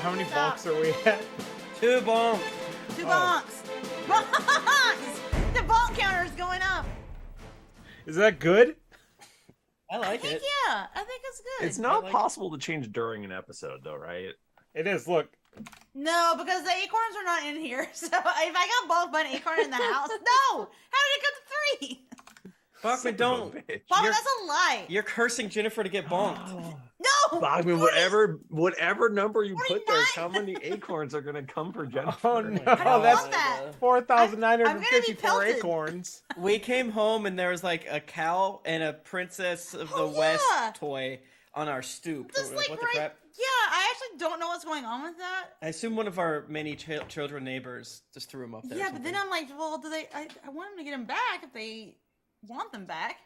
How many Stop. bonks are we at? 2 bonk. 2 bonks. Bonks! The bonk counter is going up. Is that good? I like it. Yeah, I think it's good. It's not like possible to change during an episode, though, right? It is. Look. No, because the acorns are not in here. So if I got both by an acorn in the house, no! How did it go to 3? Bachmann, don't. Bachmann, You're- that's a lie. You're cursing Jennifer to get bonked. No! Bachmann, 40 whatever number you put there, 49. how many acorns are going to come for Jennifer? Oh no, I don't that's want that. I'm 4,954 gonna be pelted. acorns. We came home and there was like a cow and a Princess of the Oh, West yeah. toy on our stoop. Just like what the right. crap? Yeah, I actually don't know what's going on with that. I assume one of our many children neighbors just threw them up there. Yeah, but then I'm like, well, do they? I want them to get them back if they want them back.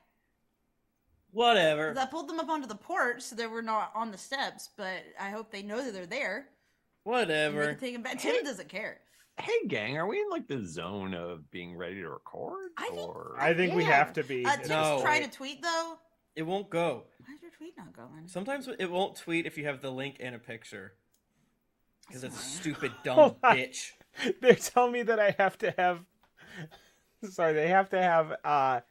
Whatever. 'Cause I pulled them up onto the porch, so they were not on the steps. But I hope they know that they're there. And they Whatever. can take them back. Tim doesn't care. Hey, gang, are we in like the zone of being ready to record? I think- or... I think we Yeah. have to be. Tim's No. trying to tweet though. It won't go. Why is your tweet not going? Sometimes it won't tweet if you have the link and a picture. Because it's a That's stupid dumb Hold on. bitch. They tell me that I have to have. Sorry, they have to have.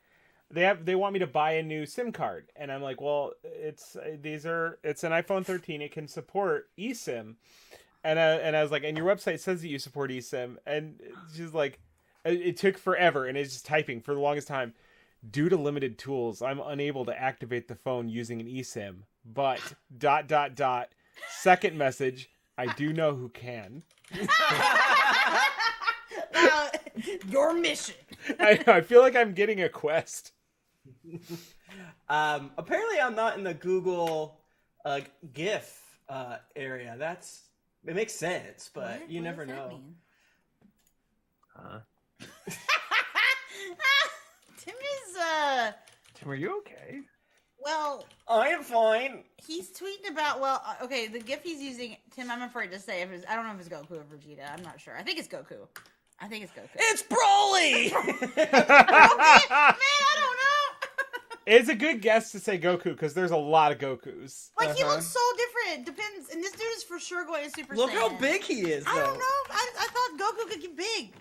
They want me to buy a new SIM card, and I'm like, well, it's an iPhone 13. It can support eSIM, and I was like, and your website says that you support eSIM, and she's like, it took forever, and it's just typing for the longest time. Due to limited tools, I'm unable to activate the phone using an eSIM. But ... Second message. I do know who can. Your mission. I feel like I'm getting a quest. Apparently I'm not in the Google GIF area. It makes sense, but What? you What never does that know. mean? Huh? Tim is Tim, are you okay? well, I am fine. he's tweeting about okay, the GIF he's using. Tim, I'm afraid to say if it's, I don't know if it's Goku or Vegeta. I'm not sure. I think it's Goku. It's Broly! Okay, man, I don't know. It's a good guess to say Goku because there's a lot of Gokus. Like he looks so different. Depends, and this dude is for sure going to Super Look Saiyan. how big he is, though. I don't know. I thought Goku could get big.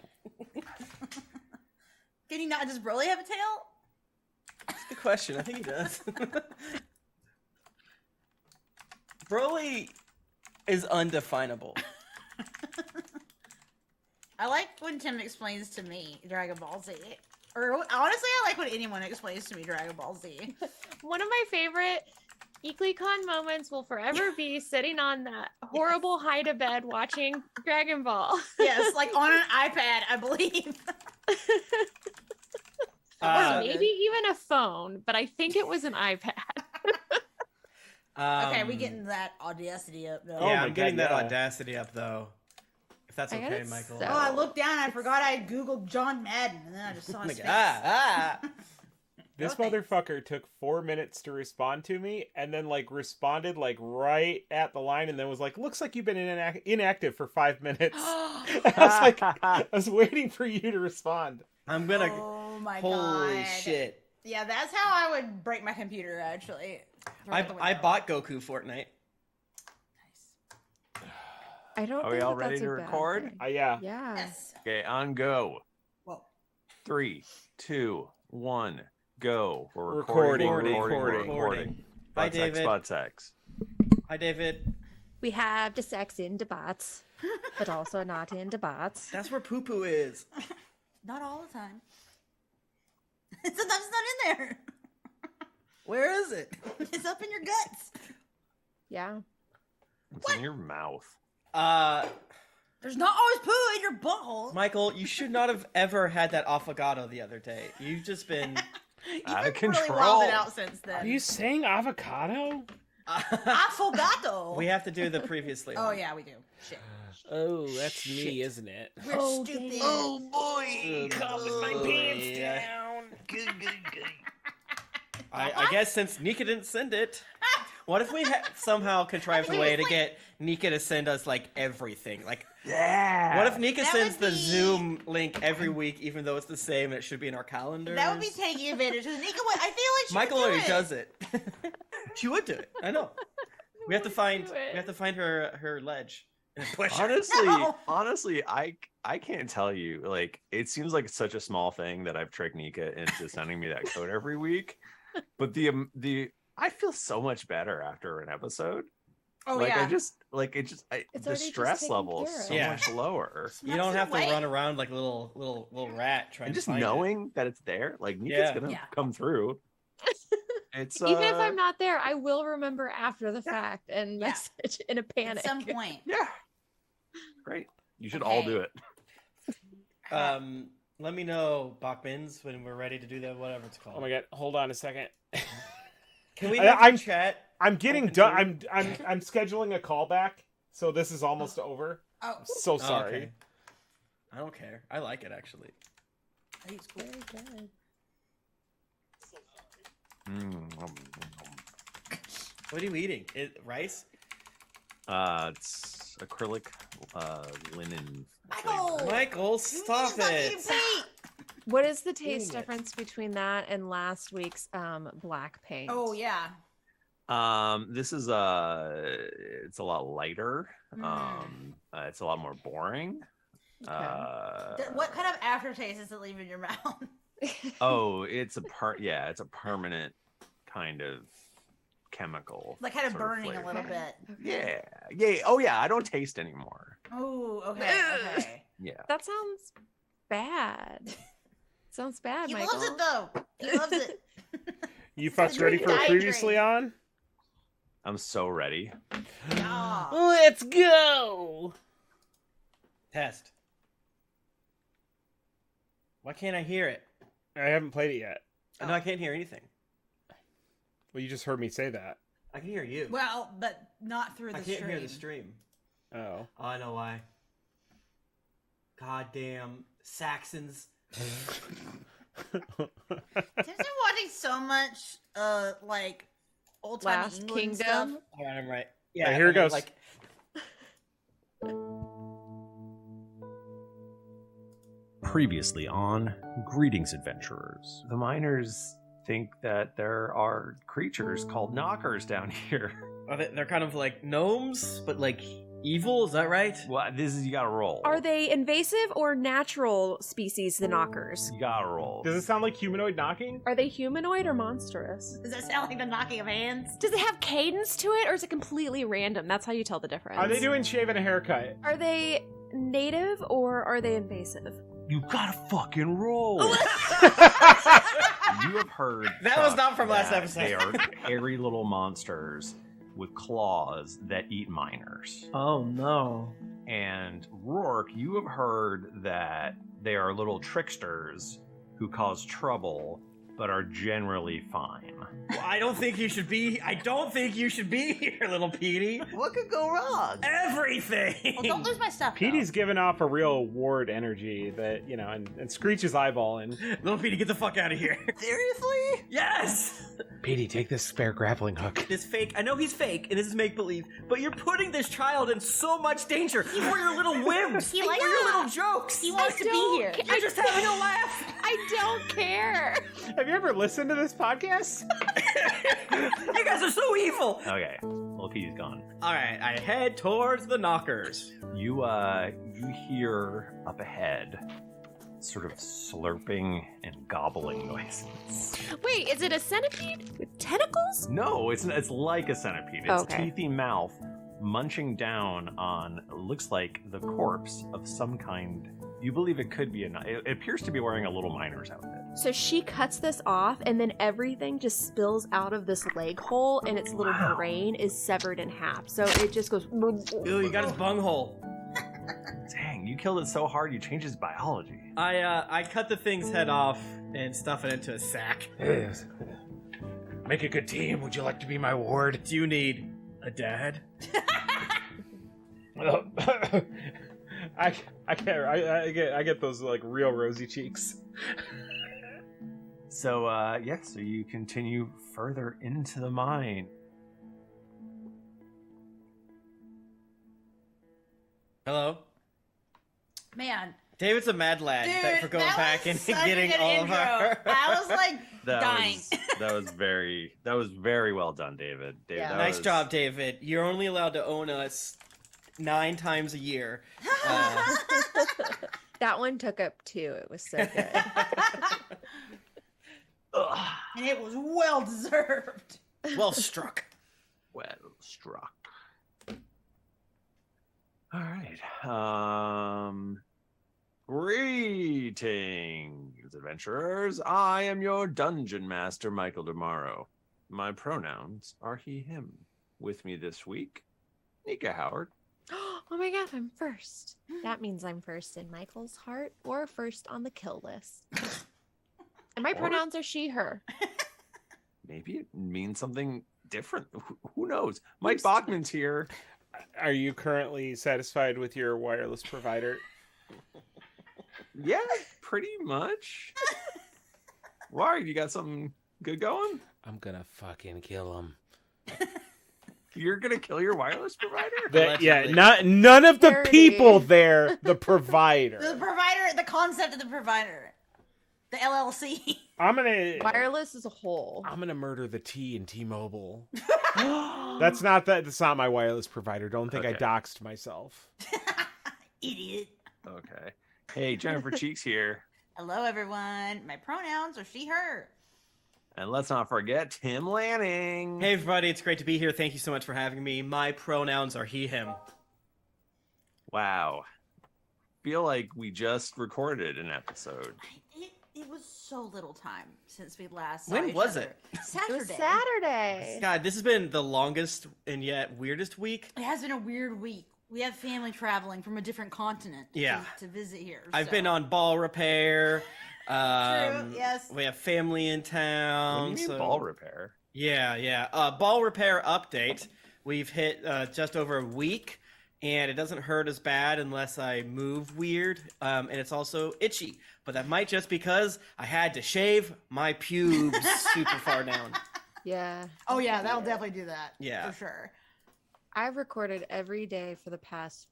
Can he not? Does Broly have a tail? That's a good question. I think he does. Broly is undefinable. I like when Tim explains to me Dragon Ball Z. Or honestly, I like when anyone explains to me Dragon Ball Z. One of my favorite EaglyCon moments will forever be sitting on that horrible hide-a-bed watching Dragon Ball. Yes, like on an iPad, I believe. Or maybe even a phone, but I think it was an iPad. Okay, we getting that audacity up though. Oh Yeah, my I'm getting God, that yeah. audacity up, though. If that's I got okay, it Michael. so- Oh, I looked down and I forgot I had Googled John Madden, and then I just saw his face. This Okay. motherfucker took 4 minutes to respond to me, and then responded right at the line, and then was like, "Looks like you've been inactive for 5 minutes." I was like, I was waiting for you to respond. I'm gonna. Oh my Holy god. shit. Yeah, that's how I would break my computer, actually. Throw it out the I window. bought Goku Fortnite. Nice. I don't Are we think all that ready that's to a bad record? thing. Yeah. Yeah. Yes. Okay, on go. Whoa. 3, 2, 1, go. We're Recording. Hi, Butt sex, David. butt sex. Hi, David. We have the sex in debates, but also not in debates. That's where poo poo is. Not all the time. Sometimes it's not in there. Where is it? It's up in your guts. Yeah. It's in your mouth. There's not always poo in your butthole. Michael, you should not have ever had that affogato the other day. You've just been. You've Out of been really control. wilded out since then. Are you saying avocado? Affogato. We have to do the previously. Oh yeah, we do. Shit. Oh, that's me, isn't it? We're Oh, stupid. dang. boy! Calming my pants down. Good. I guess since Nika didn't send it, what if we somehow contrived a way to get Nika to send us everything? Yeah! What if Nika That sends would the be- Zoom link every week, even though it's the same and it should be in our calendar? That would be taking advantage. Nika, I feel like she Michael would do already it. does it. She would do it. I know. We have to find. do it. We have to find her ledge. Push her. Honestly, I can't tell you. Like, it seems like such a small thing that I've tricked Nika into sending me that code every week. But I feel so much better after an episode. Oh like yeah. The stress level is so much lower. You don't have to run around like a little rat trying And to just find knowing that it's there, like Nika's gonna come through. It's even if I'm not there, I will remember after the fact and message in a panic. At some point. Yeah. Great. You should all do it. Let me know, Bachmans, when we're ready to do that, whatever it's called. Oh my god, hold on a second. Can we chat? I'm getting done. I'm scheduling a callback, so this is almost over. Oh, I'm so sorry. Okay. I don't care. I like it actually. Very good. What are you eating? Rice? It's acrylic linen. Michael, stop it! What is the taste difference between that and last week's black paint? Oh yeah. This is it's a lot lighter. It's a lot more boring. What kind of aftertaste does it leave in your mouth? It's a permanent kind of chemical. Like kind of burning a little bit. Yeah. Oh yeah, I don't taste anymore. Oh, okay. Yeah. That sounds bad. Sounds bad, He Michael. loves it though. He loves it. You fucks ready for previously on? I'm so ready. Yeah. Let's go. Test. Why can't I hear it? I haven't played it yet. No, I can't hear anything. Well, you just heard me say that. I can hear you. Well, but not through the stream. I can't hear the stream. Oh. I know why. Goddamn Saxons. Tim's been watching so much, like old time Last England Kingdom. stuff. All right, I'm right. Yeah, here it goes. Like, Previously on Greetings, Adventurers. The miners think that there are creatures called knockers down here. they're kind of like gnomes, but like evil. Is that right? Well, you gotta roll. Are they invasive or natural species, the knockers? You gotta roll. Does it sound like humanoid knocking? Are they humanoid or monstrous? Does that sound like the knocking of hands? Does it have cadence to it or is it completely random? That's how you tell the difference. Are they doing shave and a haircut? Are they native or are they invasive? You gotta fucking roll. You have heard That was not from last episode. They are hairy little monsters with claws that eat miners. Oh no. And Rourke, you have heard that they are little tricksters who cause trouble but are generally fine. Well, I don't think you should be here, little Petey. What could go wrong? Everything. Well, don't lose my stuff. Petey's giving off a real ward energy that, you know, and Screech is eyeballing. Little Petey, get the fuck out of here. Seriously? Yes. Petey, take this spare grappling hook. This fake. I know he's fake, and this is make believe, but you're putting this child in so much danger for your little whims, for likes your it. little jokes. He wants to be here. You're just having a laugh. I don't care. Have you ever listened to this podcast? You guys are so evil. Okay, little Petey's gone. All right, I head towards the knockers. You hear up ahead sort of slurping and gobbling noises. Wait, is it a centipede with tentacles? No, it's like a centipede. It's Okay. a teethy mouth munching down on, looks like the corpse of some kind. You believe it could be it appears to be wearing a little miner's outfit. So she cuts this off and then everything just spills out of this leg hole and its little brain is severed in half. So it just goes... Ew, you got his bunghole. Dang, you killed it so hard you changed its biology. I cut the thing's head off and stuff it into a sack. Make a good team. Would you like to be my ward? Do you need a dad? I get those like real rosy cheeks. So so you continue further into the mine. Man, David's a mad lad dude, for going that back was and such a getting good all intro. of our. I was like dying. That was very well done, David. Yeah. that Nice was- job, David. You're only allowed to own us 9 times a year. That one took up 2. It was so good. And it was well deserved. Well struck. Well struck. All right. Greetings, adventurers. I am your dungeon master, Michael DiMauro. My pronouns are he, him. With me this week, Nika Howard. Oh my god, I'm first. That means I'm first in Michael's heart or first on the kill list. And my pronouns are she, her. Maybe it means something different. Who knows? Mike Bachmann's here. Are you currently satisfied with your wireless provider? Yeah, pretty much. Why? You got something good going? I'm gonna fucking kill him. You're gonna kill your wireless provider? None of the Dirty. people there. The provider. The provider, the concept of the provider. The LLC. I'm gonna Wireless as a whole. I'm gonna murder the T in T-Mobile. That's not my wireless provider. Don't think I Okay. doxed myself. Idiot. Okay. Hey, Jennifer Cheeks here. Hello, everyone. My pronouns are she, her. And let's not forget Tim Lanning. Hey everybody, it's great to be here. Thank you so much for having me. My pronouns are he, him. Wow. Feel like we just recorded an episode. It was so little time since we last saw When each was other. it? Saturday. It was Saturday. God, this has been the longest and yet weirdest week. It has been a weird week. We have family traveling from a different continent to visit here. I've so. been on ball repair. True, yes. We have family in town. What do you mean ball repair? Yeah. Ball repair update. We've hit just over a week, and it doesn't hurt as bad unless I move weird, and it's also itchy. But that might just because I had to shave my pubes super far down. Yeah. Oh, yeah, that'll definitely do that. Yeah. For sure. I've recorded every day for the past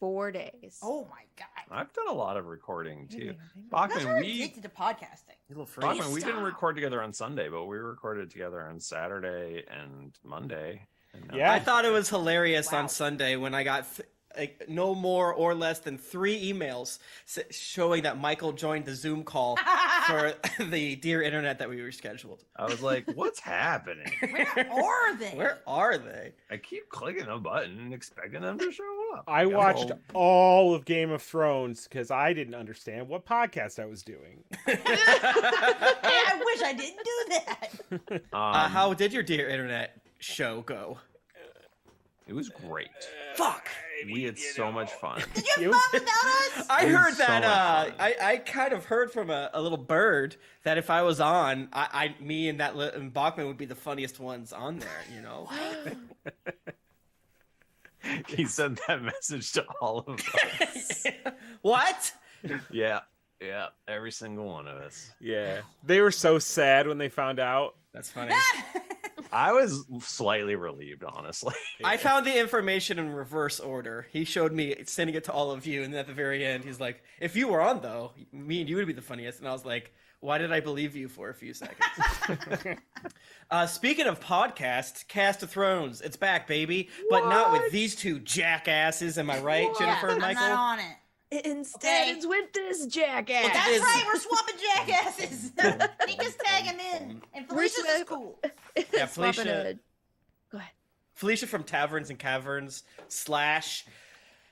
4 days. Oh, my God. I've done a lot of recording too. You guys Bachmann, are we addicted to podcasting. You little freak. Bachmann, we didn't Stop. record together on Sunday, but we recorded together on Saturday and Monday. And now- Yeah. I thought it was hilarious Wow. on Sunday when I got no more or less than 3 emails showing that Michael joined the Zoom call for the Dear Internet that we rescheduled. I was like, what's happening? Where are they? Where are they? I keep clicking a button and expecting them to show up. I watched all of Game of Thrones because I didn't understand what podcast I was doing. Hey, I wish I didn't do that. How did your Dear Internet show go? It was great. Fuck! We had so much fun. Did you have fun without us? I It was heard so that. much fun. I kind of heard from a little bird that if I was on, me and and Bachmann would be the funniest ones on there. You know. He sent that message to all of us. What? Yeah, every single one of us. Yeah. They were so sad when they found out. That's funny. I was slightly relieved, honestly. I found the information in reverse order. He showed me sending it to all of you, and at the very end, he's like, "If you were on, though, me and you would be the funniest." And I was like, "Why did I believe you for a few seconds?" Speaking of podcasts, Cast of Thrones, it's back, baby, but not with these 2 jackasses. Am I right, Jennifer and I'm Michael? not on it. Instead, Okay. it's with this jackass. That's is- right, we're swapping jackasses. Nika's tagging in. And Felicia's is cool. Yeah, Swapping Felicia. a- Go ahead. Felicia from Taverns and Caverns /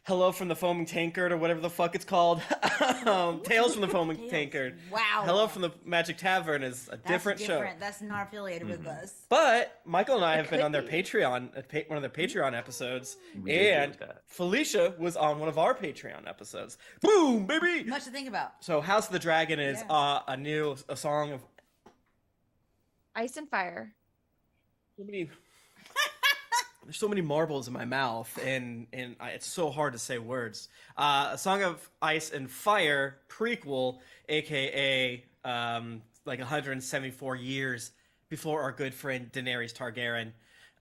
Hello from the Foaming Tankard or whatever the fuck it's called. Tales from the Foaming Tales. Tankard. Wow. Hello from the Magic Tavern is a That's different show. That's not affiliated with us. But Michael and I have been could on their be. Patreon, one of their Patreon episodes, We did and do that. Felicia was on one of our Patreon episodes. Boom, baby! Much to think about. So House of the Dragon is Yeah. a song of Ice and Fire. so many. There's so many marbles in my mouth, and it's so hard to say words. A Song of Ice and Fire prequel, aka like 174 years before our good friend Daenerys Targaryen.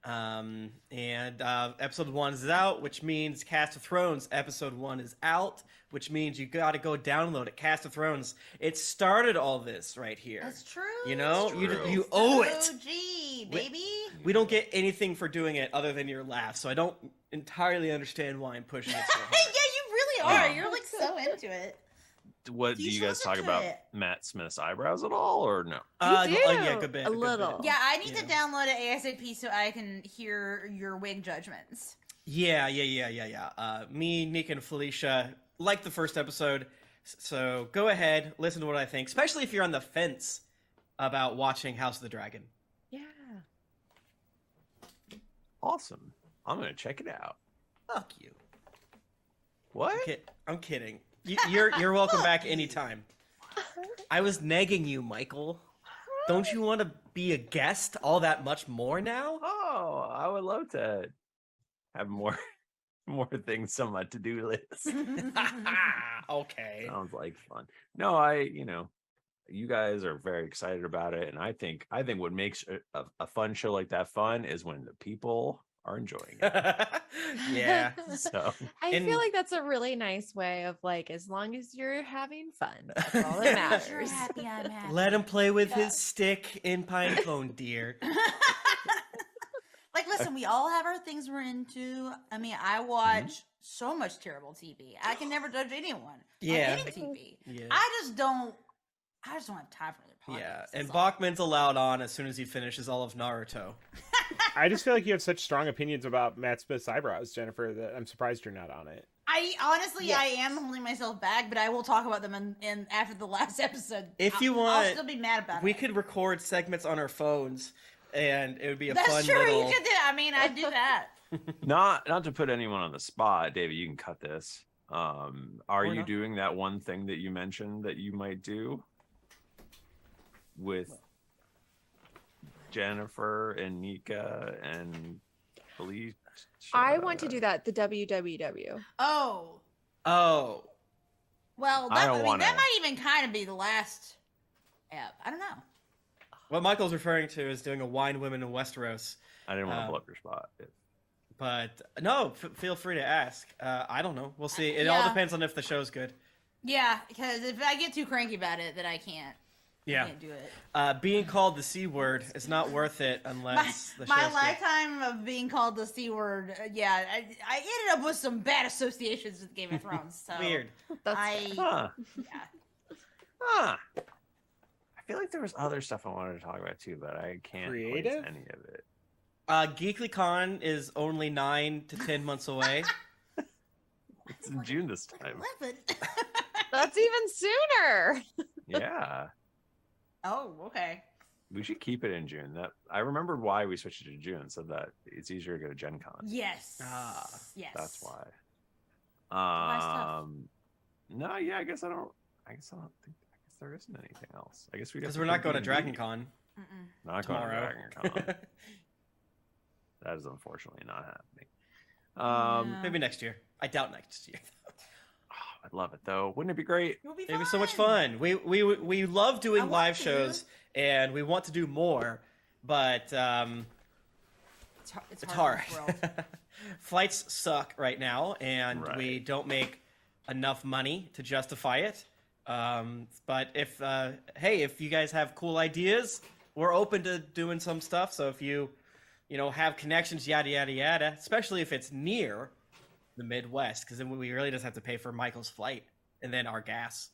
And episode 1 is out, which means Cast of Thrones episode 1 is out, which means you got to go download it. Cast of Thrones. It started all this right here. That's true. You know, That's you true. owe it. OG, baby. We don't get anything for doing it other than your laugh, so I don't entirely understand why I'm pushing it so Yeah, hard. you really are. You're like so into it. What do You you should guys listen talk to about? it. Matt Smith's eyebrows at all, or no? do, Yeah, good bit. a good little. bit. Yeah, I need Yeah. to download it ASAP so I can hear your wig judgments. Yeah. Me, Nika, and Felicia liked the first episode, so go ahead, listen to what I think, especially if you're on the fence about watching House of the Dragon. Yeah. Awesome. I'm gonna check it out. Fuck you. What? I'm kidding. You're welcome back anytime. I was negging you, Michael. Don't you want to be a guest all that much more now? Oh, I would love to have more things on my to-do list. Okay. Sounds like fun. No, you guys are very excited about it, and I think what makes a fun show like that fun is when the people are enjoying it. Yeah. So I And- feel like that's a really nice way of like, as long as you're having fun, that's all that matters. You're happy, I'm happy. Let him play with his stick in Pinecone, dear. Like, listen, we all have our things we're into. I mean, I watch so much terrible TV. I can never judge anyone Yeah. on any TV. Yeah. I just don't have time for their podcasts. Yeah, that's and all. Bachman's allowed on as soon as he finishes all of Naruto. I just feel like you have such strong opinions about Matt Smith's eyebrows, Jennifer, that I'm surprised you're not on it. I honestly, I am holding myself back, but I will talk about them in after the last episode. If you I'll want, still be mad about we it. could record segments on our phones, and it would be a That's fun true. little. You could do. I mean, I'd do that. not to put anyone on the spot, David, you can cut this. Are Or you not. doing that one thing that you mentioned that you might do with Jennifer and Nika and Felicia? I want to do that, the WWW. Oh, Oh, well, I that, don't I mean, wanna- that might even kind of be the last app. I don't know. what Michael's referring to is doing a Wine Women in Westeros. I didn't want to Um, blow up your spot. But no, feel free to ask. I don't know. We'll see. It all Yeah. depends on if the show's good. Yeah, because if I get too cranky about it, then I can't. I Yeah. can't do it. Being called the C word is not worth it unless the My show's good. lifetime of being called the C word, I ended up with some bad associations with Game of Thrones. So Weird. That's Huh. Yeah. Huh. I feel like there was other stuff I wanted to talk about too, but I can't place Creative? any of it. GeeklyCon is only 9 to 10 months away. It's in June this time. 11. That's even sooner. Yeah. Oh, okay. We should keep it in June. That I remembered why we switched it to June, so that it's easier to go to Gen Con. Yes. Ah, yes. That's why. stuff? No, yeah, I guess there isn't anything else. I guess we Because we're not going to Dragon Con Mm-mm. Not tomorrow. going to Dragon Con. That is unfortunately not happening. Yeah. Maybe next year. I doubt next year. Oh, I'd love it though. Wouldn't it be great? It would be It'd be so much fun. We love I doing want live to. shows, and we want to do more, but It's hard. it's in hard. this world. Flights suck right now, and we Right. don't make enough money to justify it. But if if you guys have cool ideas, we're open to doing some stuff. So if you have connections, yada yada yada, especially if it's near the Midwest, because then we really just have to pay for Michael's flight and then our gas.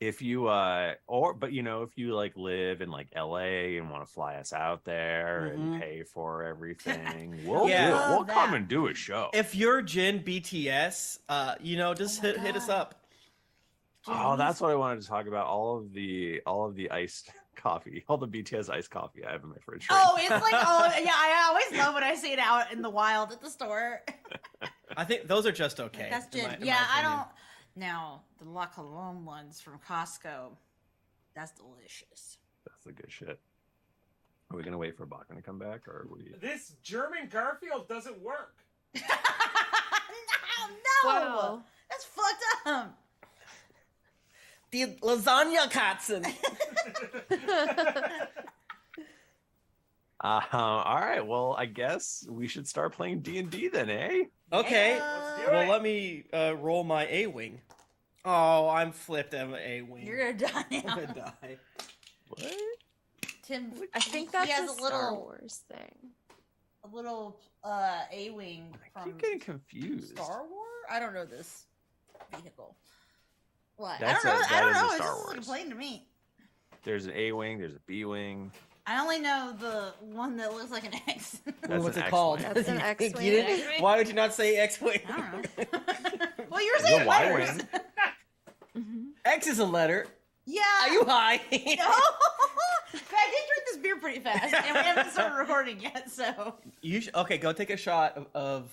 If you if you like live in like LA and want to fly us out there Mhm. and pay for everything, we'll Yeah. do it. We'll Love come that. and do a show. If you're Jin BTS, just Oh my hit us God. up. Oh, that's what I wanted to talk about. All of the iced coffee, all the BTS iced coffee I have in my fridge. right Oh, it's like, yeah, I always love when I see it out in the wild at the store. I think those are just okay. That's in gin. my- in my Yeah, I opinion. don't. Now, the La Colombe ones from Costco, that's delicious. That's the good shit. Are we gonna wait for Bachmann to come back, or are we? This German Garfield doesn't work. no, Wow. that's fucked up. The lasagna katzen. All right. Well, I guess we should start playing D&D then, eh? Okay. Yeah. do Well, it. let me roll my A wing. Oh, I'm flipped at my A wing. You're gonna die I'm now. gonna die. What? Tim, I think he that's has a a little Star Wars thing. A-wing I from keep getting confused. Star Wars. I don't know this vehicle. What? That's I don't know. that I is don't a know. It's Star just Wars. explained to me. There's an A-wing. There's a B-wing. I only know the one that looks like an X. That's What's an it called? X-wing. That's an You X-wing. didn't? Why would you not say X-wing? I don't know. Well, you were There's saying a letters. Y-wing. Mhm. X is a letter. Yeah. Are you high? No. I did drink this beer pretty fast, and we haven't started recording yet. So Okay, go take a shot of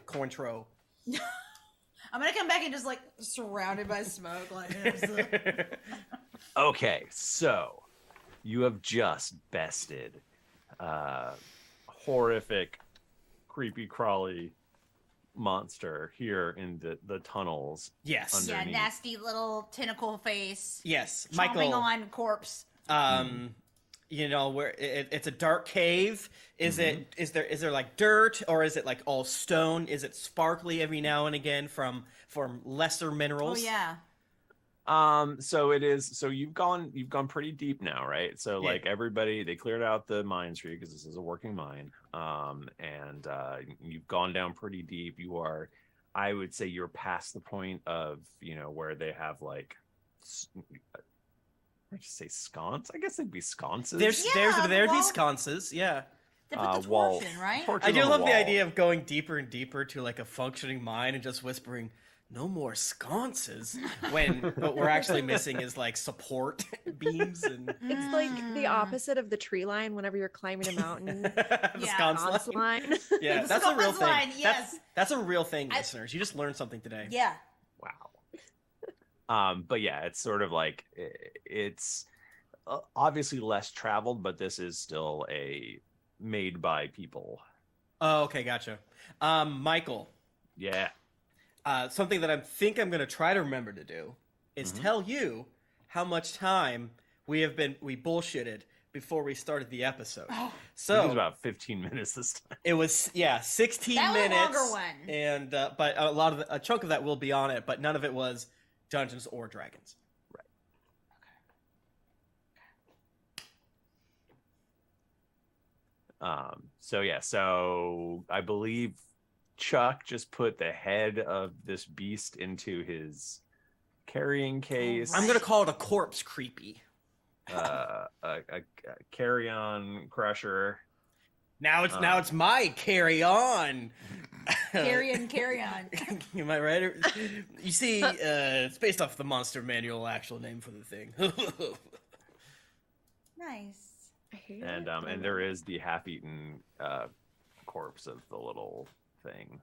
Cointreau. I'm gonna come back and just like surrounded by smoke, like. Okay, so you have just bested horrific, creepy, crawly monster here in the tunnels. Yes. Yeah, underneath. nasty little tentacle face. Yes, Chomping Michael. on corpse. You know where it's a dark cave. Is there like dirt, or is it like all stone? Is it sparkly every now and again from lesser Oh minerals? yeah. So it is. So you've gone pretty deep now, right? So Yeah. like everybody, they cleared out the mine tree because this is a working mine. And you've gone down pretty deep. You are, I would say, you're past the point of where they have like. I'd just say sconce. I guess they'd be sconces. There'd the be wall- sconces. Yeah. They put the wall- torch in, right? torches I do on love the wall. idea of going deeper and deeper to like a functioning mine and just whispering, "No more sconces," when what we're actually missing is like support beams and It's like the opposite of the tree line whenever you're climbing a mountain. the Yeah. sconce Sconce line. line. Yeah, The that's a real sconce thing. line, yes. That's a real thing, listeners. You just learned something today. Yeah. Wow. But yeah, it's sort of like it's obviously less traveled, but this is still a made by people. Oh, okay, gotcha. Michael, Yeah. something that I think I'm going to try to remember to do is tell you how much time we bullshitted before we started the episode. It was So about 15 minutes this time. it was 16 That was a minutes, longer one. and but a chunk of that will be on it, but none of it was Dungeons or Dragons. So I believe Chuck just put the head of this beast into his carrying case. I'm going to call it a corpse creepy. a carry-on crusher. Now it's my carry on. Carry on. Am I right? You see, it's based off the monster manual actual name for the thing. Nice. I hate And it. and there is the half-eaten corpse of the little thing,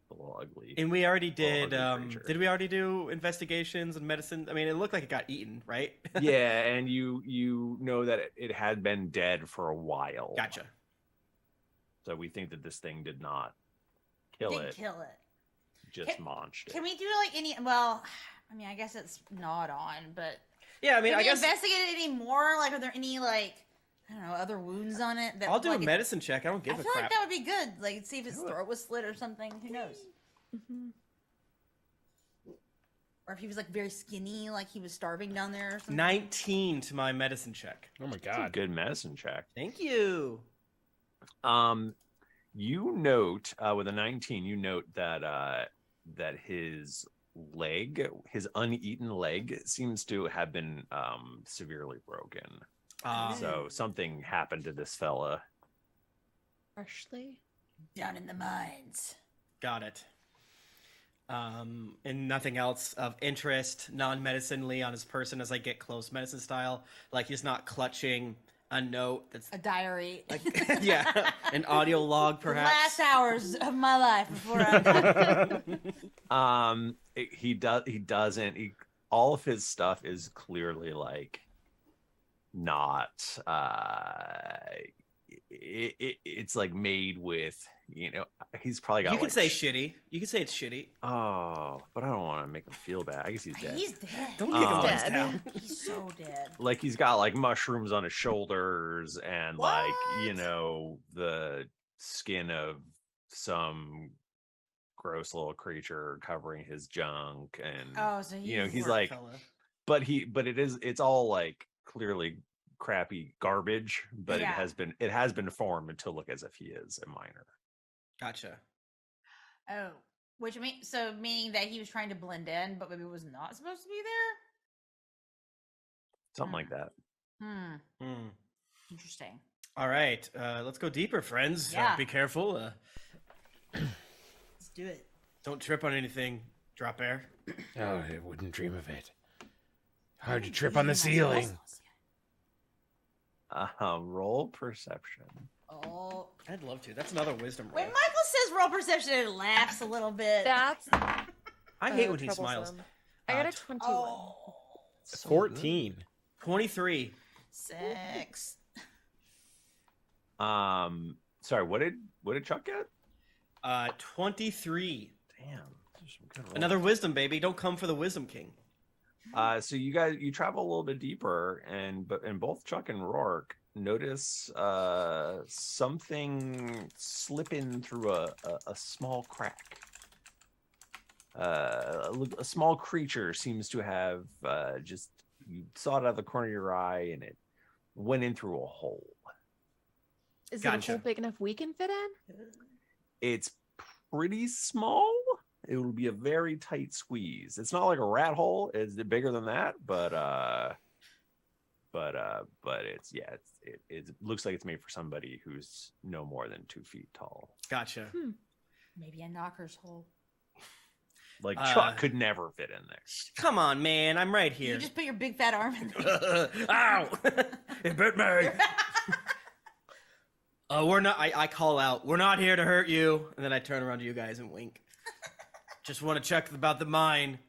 the little ugly. And we already did. ugly creature. Did we already do investigations and medicine? I mean, it looked like it got eaten, right? Yeah, and you know that it had been dead for a while. Gotcha. So we think that this thing did not kill Didn't it, kill it. just launched it. Can we do like any? Well, I mean, I guess it's not on, but Yeah, I mean, can I we guess investigate it any more? Like, are there any like I don't know other wounds on it? That I'll do like, a medicine check. I don't give I a feel crap. like that would be good. Like, see if his throat was slit or something. Who knows? Mhm. Or if he was like very skinny, like he was starving down there or something. 19 to my medicine check. Oh my That's a god. good medicine check. Thank you. You note with a 19, you note that that his leg, his uneaten leg, seems to have been severely broken. So something happened to this fella. Harshly. Down in the mines. Got it. And nothing else of interest, non-medicinally on his person as I get close, medicine style. Like he's not clutching a note that's A diary. like, yeah, an audio log The perhaps. last hours of my life before I die. He doesn't. All of his stuff is clearly like not. It's like made with. He's probably got. You can like, say shitty. You can say it's shitty. Oh, but I don't want to make him feel bad. I guess he's dead. He's dead. Don't kick him Dead. down. He's so dead. Like he's got like mushrooms on his shoulders and like What? the skin of some gross little creature covering his junk and Oh, so he's he's Poor like fella. but it's all like clearly crappy garbage, but Yeah. it has been formed to look as if he is a minor. Gotcha. Oh, meaning that he was trying to blend in, but maybe was not supposed to be there. Something like that. Interesting. All right, let's go deeper, friends. Yeah. Be careful. Let's do it. Don't trip on anything. Drop air. Oh, I wouldn't dream of it. Hard to trip on the ceiling. Roll perception. Oh. I'd love to. That's another wisdom roll. When Michael says roll perception, it laughs a little bit. That's I hate when he smiles. troublesome. I got a 21. Oh. 14. 23. 6. Sorry, what did Chuck get? 23. Damn. There's some good rolls. Another wisdom, baby. Don't come for the wisdom king. So you travel a little bit deeper, and both Chuck and Rourke notice something slip in through a small crack. A small creature seems to have just, you saw it out of the corner of your eye, and it went in through a hole. Is it Gotcha. a hole big enough we can fit in? It's pretty small. It will be a very tight squeeze. It's not like a rat hole. It's bigger than that, but it's it looks like it's made for somebody who's no more than 2 feet tall. Gotcha. Maybe a knocker's hole. Like Chuck could never fit in there. Come on, man. I'm right here. You just put your big fat arm in there. Ow! It bit me. We're not. I call out. We're not here to hurt you. And then I turn around to you guys and wink. Just want to check about the mine.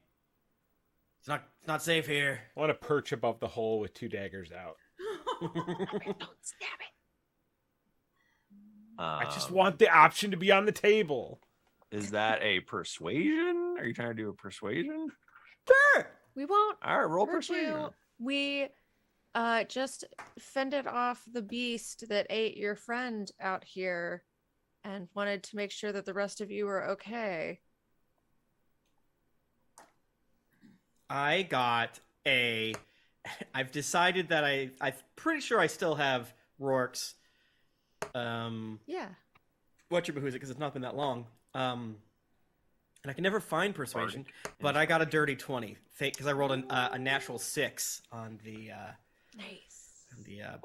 It's not safe here. I want to perch above the hole with 2 daggers out. Don't stab it. I just want the option to be on the table. Is that a persuasion? Are you trying to do a persuasion? Sure. We won't All right, roll hurt persuasion. you. We just fended off the beast that ate your friend out here and wanted to make sure that the rest of you were okay. I got a. I've decided that I'm pretty sure I still have Rourke's. Yeah. What's your because it's not been that long. And I can never find persuasion, but I got a dirty 20 because I rolled a natural 6 on the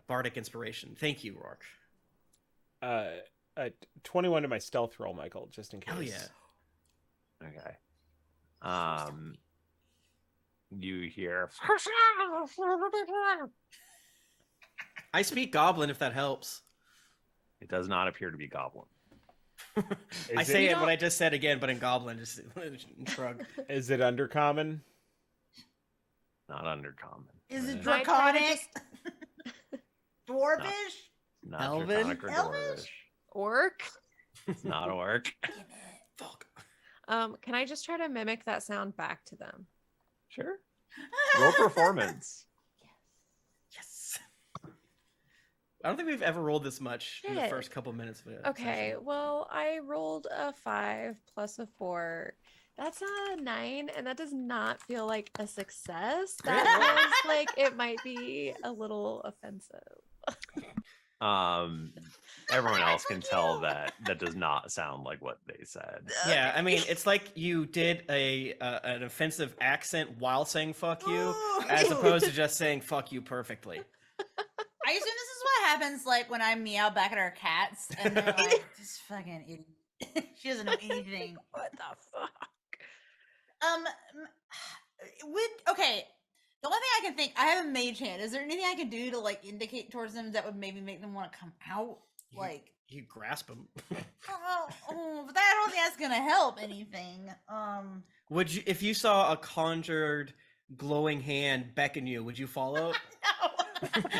bardic inspiration. Thank you, Rourke. 21 to my stealth roll, Michael, just in case. Hell yeah. Okay. You hear. I speak Goblin if that helps. It does not appear to be Goblin. I say it what I just said again, but in Goblin, just shrug. Is it undercommon? Not undercommon. Is it Can I try to draconic? Dwarvish? Not Elven? draconic or Elvish? dwarvish. Orc? It's not orc. Fuck. Can I just try to mimic that sound back to them? Sure. Roll performance. Yes. I don't think we've ever rolled this much in the Shit. first couple minutes of it. Okay, well, I rolled a 5 plus a 4. That's a 9, and that does not feel like a success. That feels like it might be a little offensive. Everyone else can tell that does not sound like what they said. Yeah, I mean, it's like you did an offensive accent while saying "fuck you," as opposed to just saying "fuck you" perfectly. I assume this is what happens like when I meow back at our cats and they're like, this fucking idiot. She doesn't know anything. What the fuck? Okay. The only thing I can think, I have a mage hand. Is there anything I can do to like indicate towards them that would maybe make them want to come out? Like, You grasp them. but I don't think that's gonna help anything. Would you, if you saw a conjured glowing hand beckon you, would you follow? No, I don't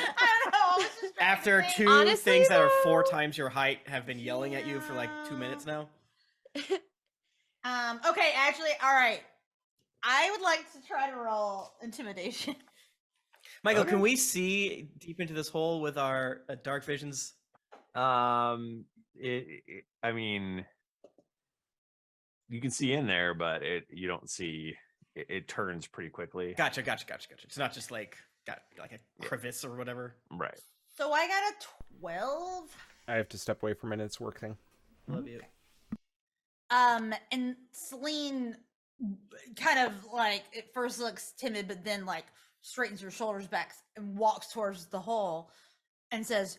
know. I was just trying to After think. 2 Honestly, things that are 4 though- times your height have been yelling at you for like 2 minutes now. Okay, actually, all right. I would like to try to roll intimidation. Michael, can we see deep into this hole with our dark visions? I mean, you can see in there, but you don't see. It turns pretty quickly. Gotcha. It's not just like got like a crevice or whatever. Right. So I got a 12. I have to step away for a minute. It's work thing. Love you. And Selene kind of like at first looks timid, but then like straightens her shoulders back and walks towards the hole and says,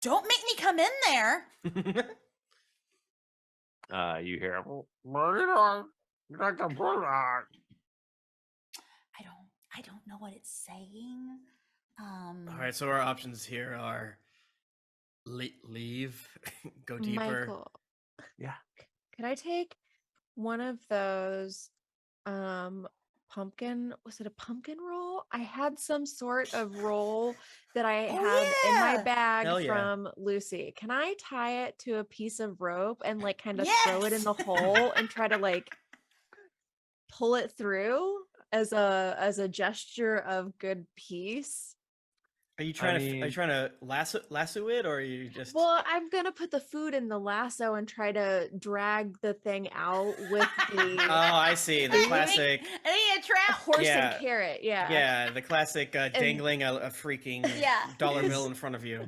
"Don't make me come in there." You hear I don't know what it's saying. All right, so our options here are leave, go deeper. Michael, Yeah. could I take one of those pumpkin, was it a pumpkin roll? I had some sort of roll that I had in my yeah. bag Hell yeah. from Lucy. Can I tie it to a piece of rope and like kind of throw it in Yes! the hole and try to like pull it through as a gesture of good peace? Are you trying mean- are you trying to lasso it, or are you just? Well, I'm gonna put the food in the lasso and try to drag the thing out with the Oh, I see. The I classic. need a trap. horse Yeah. and carrot. Yeah. Yeah, the classic dangling a freaking Yeah. dollar bill in front of you.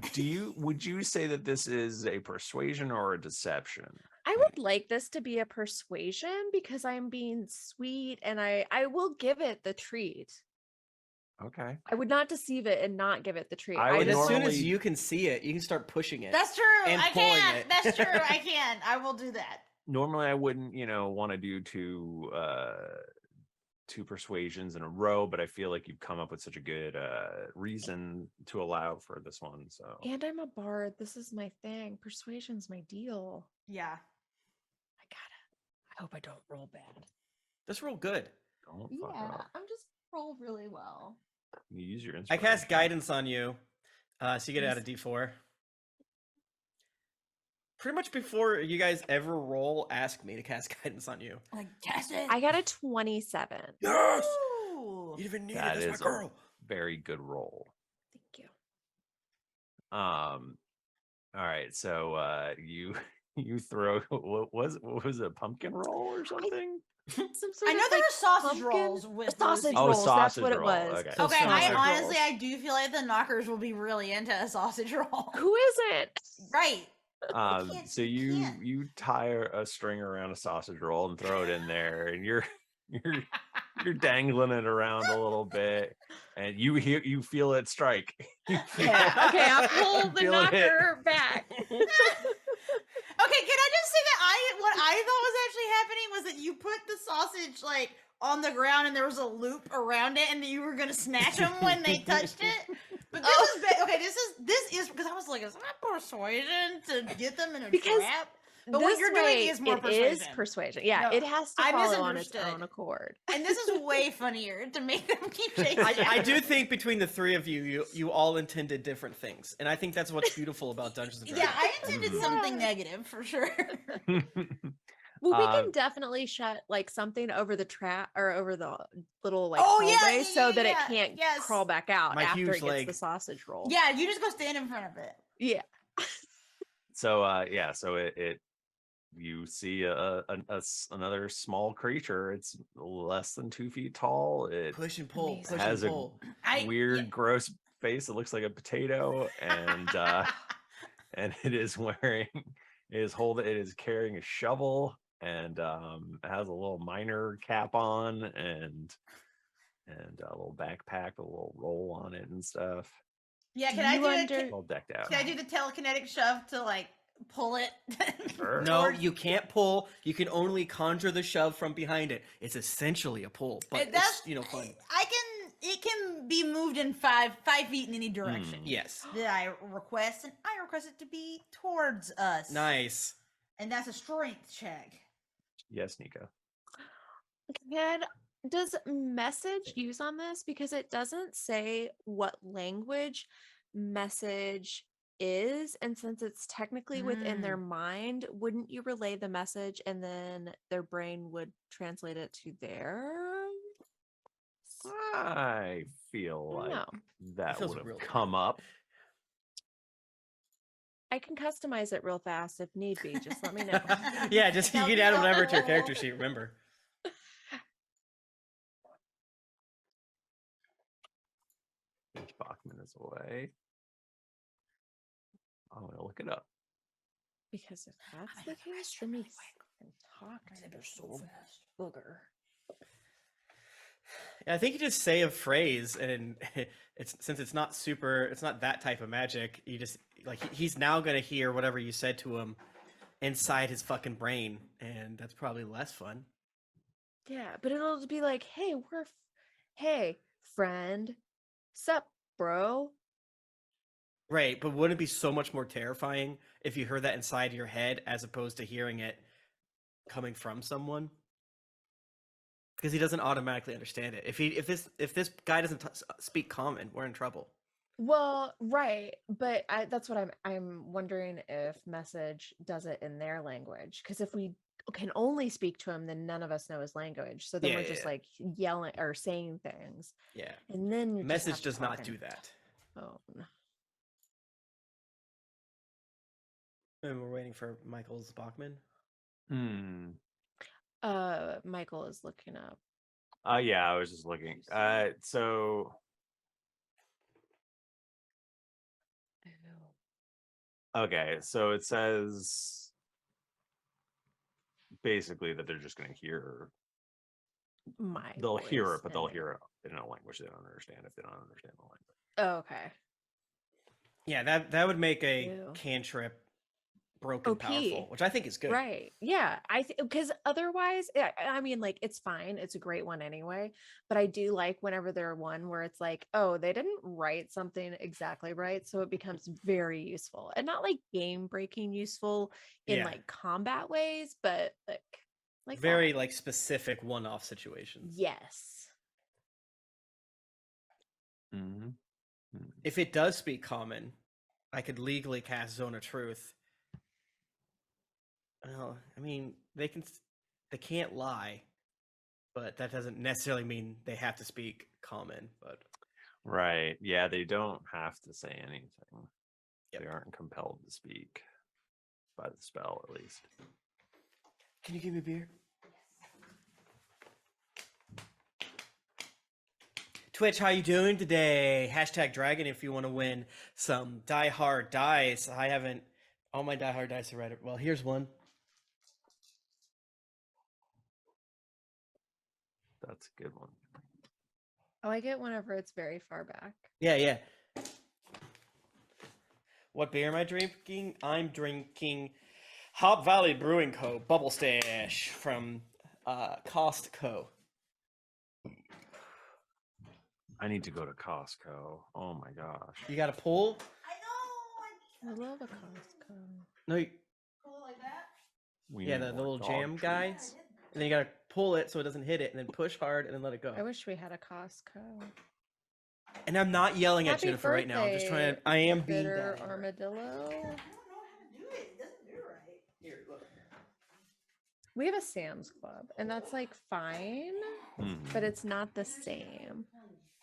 Would you say that this is a persuasion or a deception? I would like this to be a persuasion because I'm being sweet and I will give it the treat. Okay. I would not deceive it and not give it the treat. I would And as soon normally- as you can see it, you can start pushing it. That's true. And I pulling can. it. That's true. I can. I will do that. Normally I wouldn't, want to do two persuasions in a row, but I feel like you've come up with such a good reason to allow for this one. So And I'm a bard. This is my thing. Persuasion's my deal. Yeah. I got it. I hope I don't roll bad. Just roll good. don't fuck Yeah, up. I'm just roll really well. You use your I inspiration. cast guidance on you, so you get out of D4. Pretty much before you guys ever roll, ask me to cast guidance on you. Like, cast it. I got a 27. Yes, Ooh. you even need That it. That's is my a girl. very good roll. Thank you. All right, so you throw what was it, a pumpkin roll or something? Some sort I know of, there like, are sausage pumpkin- rolls with sausage Lucy. Oh, rolls. That's sausage what it roll, was. okay. Okay, I Sausage honestly, rolls. I do feel like the knockers will be really into a sausage roll. Who isn't? Right. can't- So you you can't. you tie a string around a sausage roll and throw it in there, and you're dangling it around a little bit, and you feel it strike. You feel Yeah. Okay, I'll pull the Feel it hit. knocker back. Okay, can I just say that what I thought was actually happening was that you put the sausage like on the ground and there was a loop around it and that you were gonna snatch them when they touched it. But this is okay. This is because I was like, is that persuasion to get them in a Because trap? But what This you're way, doing is more it persuasion. is persuasion. Yeah, No, it has to I follow on its misunderstood. own accord. And this is way funnier to make them keep chasing. I do think between the three of you all intended different things, and I think that's what's beautiful about Dungeons and Yeah, Dragons. I intended something negative for sure. Well, we Um, can definitely shut like something over the trap or over the little like Oh, yeah, hallway yeah, so yeah, that it yeah, can't yes. crawl back out My after huge it gets leg. the sausage roll. Yeah, you just go stand in front of it. Yeah. So so it you see another small creature. It's less than 2 feet tall. It Push and pull, Amazing. push has and a pull. weird, gross face. It looks like a potato, and and it is carrying a shovel, and it has a little miner cap on, and a little backpack, a little roll on it and stuff. Yeah, Do can I you do under- All decked out. Can I do the telekinetic shove to like pull it? Sure. No, Or- you can't pull. You can only conjure the shove from behind it. It's essentially a pull, but That's it's fun. It can be moved in 5 feet in any direction. Yes, That I request, and I request it to be towards us. nice. And that's a strength check. Yes, Nika. Does message use on this? Because it doesn't say what language message is. And since it's technically within their mind, wouldn't you relay the message and then their brain would translate it to their? I feel like No. that feels would real have good. come up. I can customize it real fast if need be. Just let me know. Yeah, just you can add whatever to your character sheet. Remember. Bachmann is away. I'm gonna look it up. Because if that's the case, then we can talk. They're so fast. Booger. I think you just say a phrase, and it's since it's not that type of magic. You just like he's now gonna hear whatever you said to him inside his fucking brain, and that's probably less fun. Yeah, but it'll be like, hey, friend, sup, bro? Right, but wouldn't it be so much more terrifying if you heard that inside your head as opposed to hearing it coming from someone? Because he doesn't automatically understand it. If this guy doesn't speak common, we're in trouble. Well, right, but that's what I'm wondering if message does it in their language. Because if we can only speak to him, then none of us know his language. So then we're just like yelling or saying things. Yeah, and then you just have message to does not talk do in that. phone. And we're waiting for Michael's Bachmann. Michael is looking up. Yeah, I was just looking. So okay, so it says basically that they're just going to hear. They'll hear it, but they'll hear it in a language they don't understand if they don't understand the language. Oh, okay. Yeah, that would make a cantrip broken OP. powerful, which I think is good. Right. Yeah. I think because otherwise, I mean, like it's fine. It's a great one anyway. But I do like whenever they're one where it's like, oh, they didn't write something exactly right, so it becomes very useful and not like game breaking useful in like combat ways, but like very like specific one-off situations. Yes. Mm-hmm. If it does speak common, I could legally cast Zone of Truth. Well, I mean, they can't lie, but that doesn't necessarily mean they have to speak common. But right, yeah, they don't have to say anything. They aren't compelled to speak by the spell, at least. Can you give me a beer? Twitch, how you doing today? #Dragon if you want to win some Die Hard dice. I haven't all my Die Hard dice are ready. Well, here's one. That's a good one. I like it whenever it's very far back. Yeah. What beer am I drinking? I'm drinking Hop Valley Brewing Co. Bubble Stash from Costco. I need to go to Costco. Oh my gosh. You got a pull? I love a Costco. No. Pull like that? Yeah, the little jam guys. And then you gotta pull it so it doesn't hit it, and then push hard, and then let it go. I wish we had a Costco. And I'm not yelling at Happy Jennifer right now. I'm just trying to. I am being bitter bad. armadillo. I don't know how to do it. It doesn't do it right. Here, look. We have a Sam's Club, and that's like fine, but it's not the same.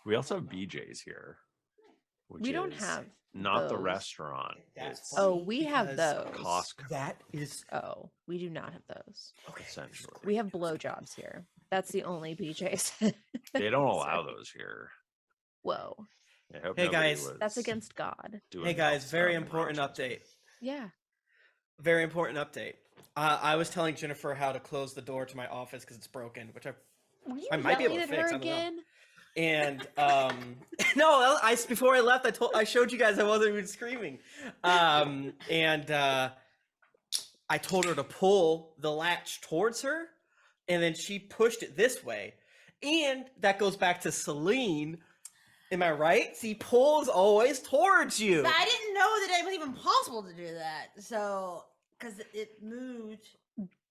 We also have BJ's here. We don't have not those. The restaurant. Oh, we have those. Costco. That is. Oh, we do not have those. Okay. Essentially. We have blowjobs here. That's the only BJ's. They don't allow those here. Whoa. I hope Hey, nobody guys. was That's against God. doing Hey guys, stuff very in important Rochester. update. Yeah. Very important update. I was telling Jennifer how to close the door to my office because it's broken, which Were you I might be able yelling to at her fix. I don't know. again? And no, before I left, I showed you guys I wasn't even screaming. I told her to pull the latch towards her, and then she pushed it this way. And that goes back to Selene. Am I right? See, pull is always towards you. But I didn't know that it was even possible to do that. So, because it moved.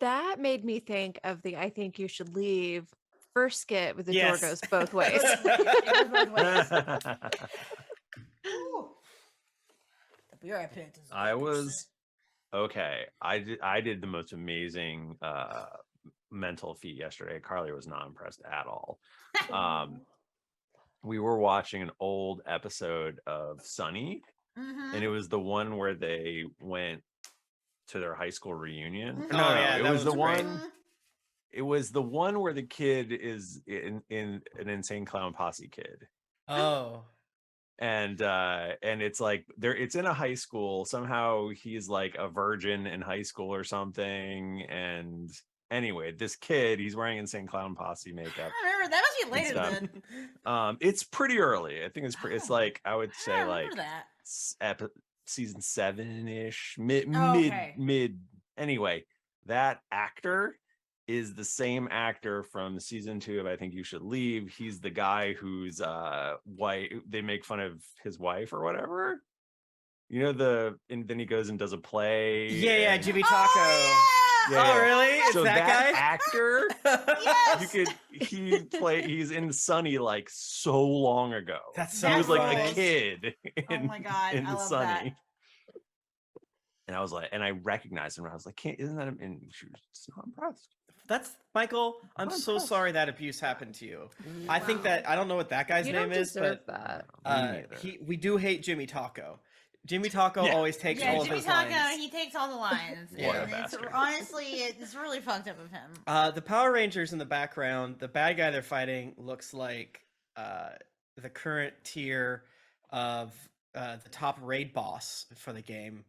That made me think of the I think you should leave first skit with the Yes. door goes both ways. It goes both ways. Ooh. The beer I picked is I was okay. I did the most amazing mental feat yesterday. Carly was not impressed at all. We were watching an old episode of Sunny, Mhm. and it was the one where they went to their high school reunion. Oh, yeah, it that was the was great. one. It was the one where the kid is in an insane clown posse kid. Oh. and it's like it's in a high school. Somehow he's like a virgin in high school or something. And anyway, this kid, he's wearing insane clown posse makeup. I remember that must be later stuff. then. It's pretty early. I think it's like I would say I like remember that. season 7-ish, mid Okay. mid. Anyway, that actor is the same actor from season 2 of I Think You Should Leave. He's the guy whose wife, they make fun of his wife or whatever. You know, and then he goes and does a play. Yeah, and- Jimmy Taco. Oh, yeah! Oh, really? It's So that guy? actor, Yes! he's in Sunny like so long ago. That's he was like a rules. kid Oh in, my God, in I love Sunny. that. And I was like, and I recognized him. And I was like, isn't that him? And she was just not impressed. That's Michael. I'm I'm so impressed. sorry that abuse happened to you. I think that I don't know what that guy's You name don't is, deserve but that. we do hate Jimmy Taco. Jimmy Taco Yeah. always takes Yeah, all of Jimmy his Taco, lines. he takes all the lines. What a and it's, bastard. honestly, it's really fucked up of him. The Power Rangers in the background, the bad guy they're fighting looks like the current tier of the top raid boss for the game.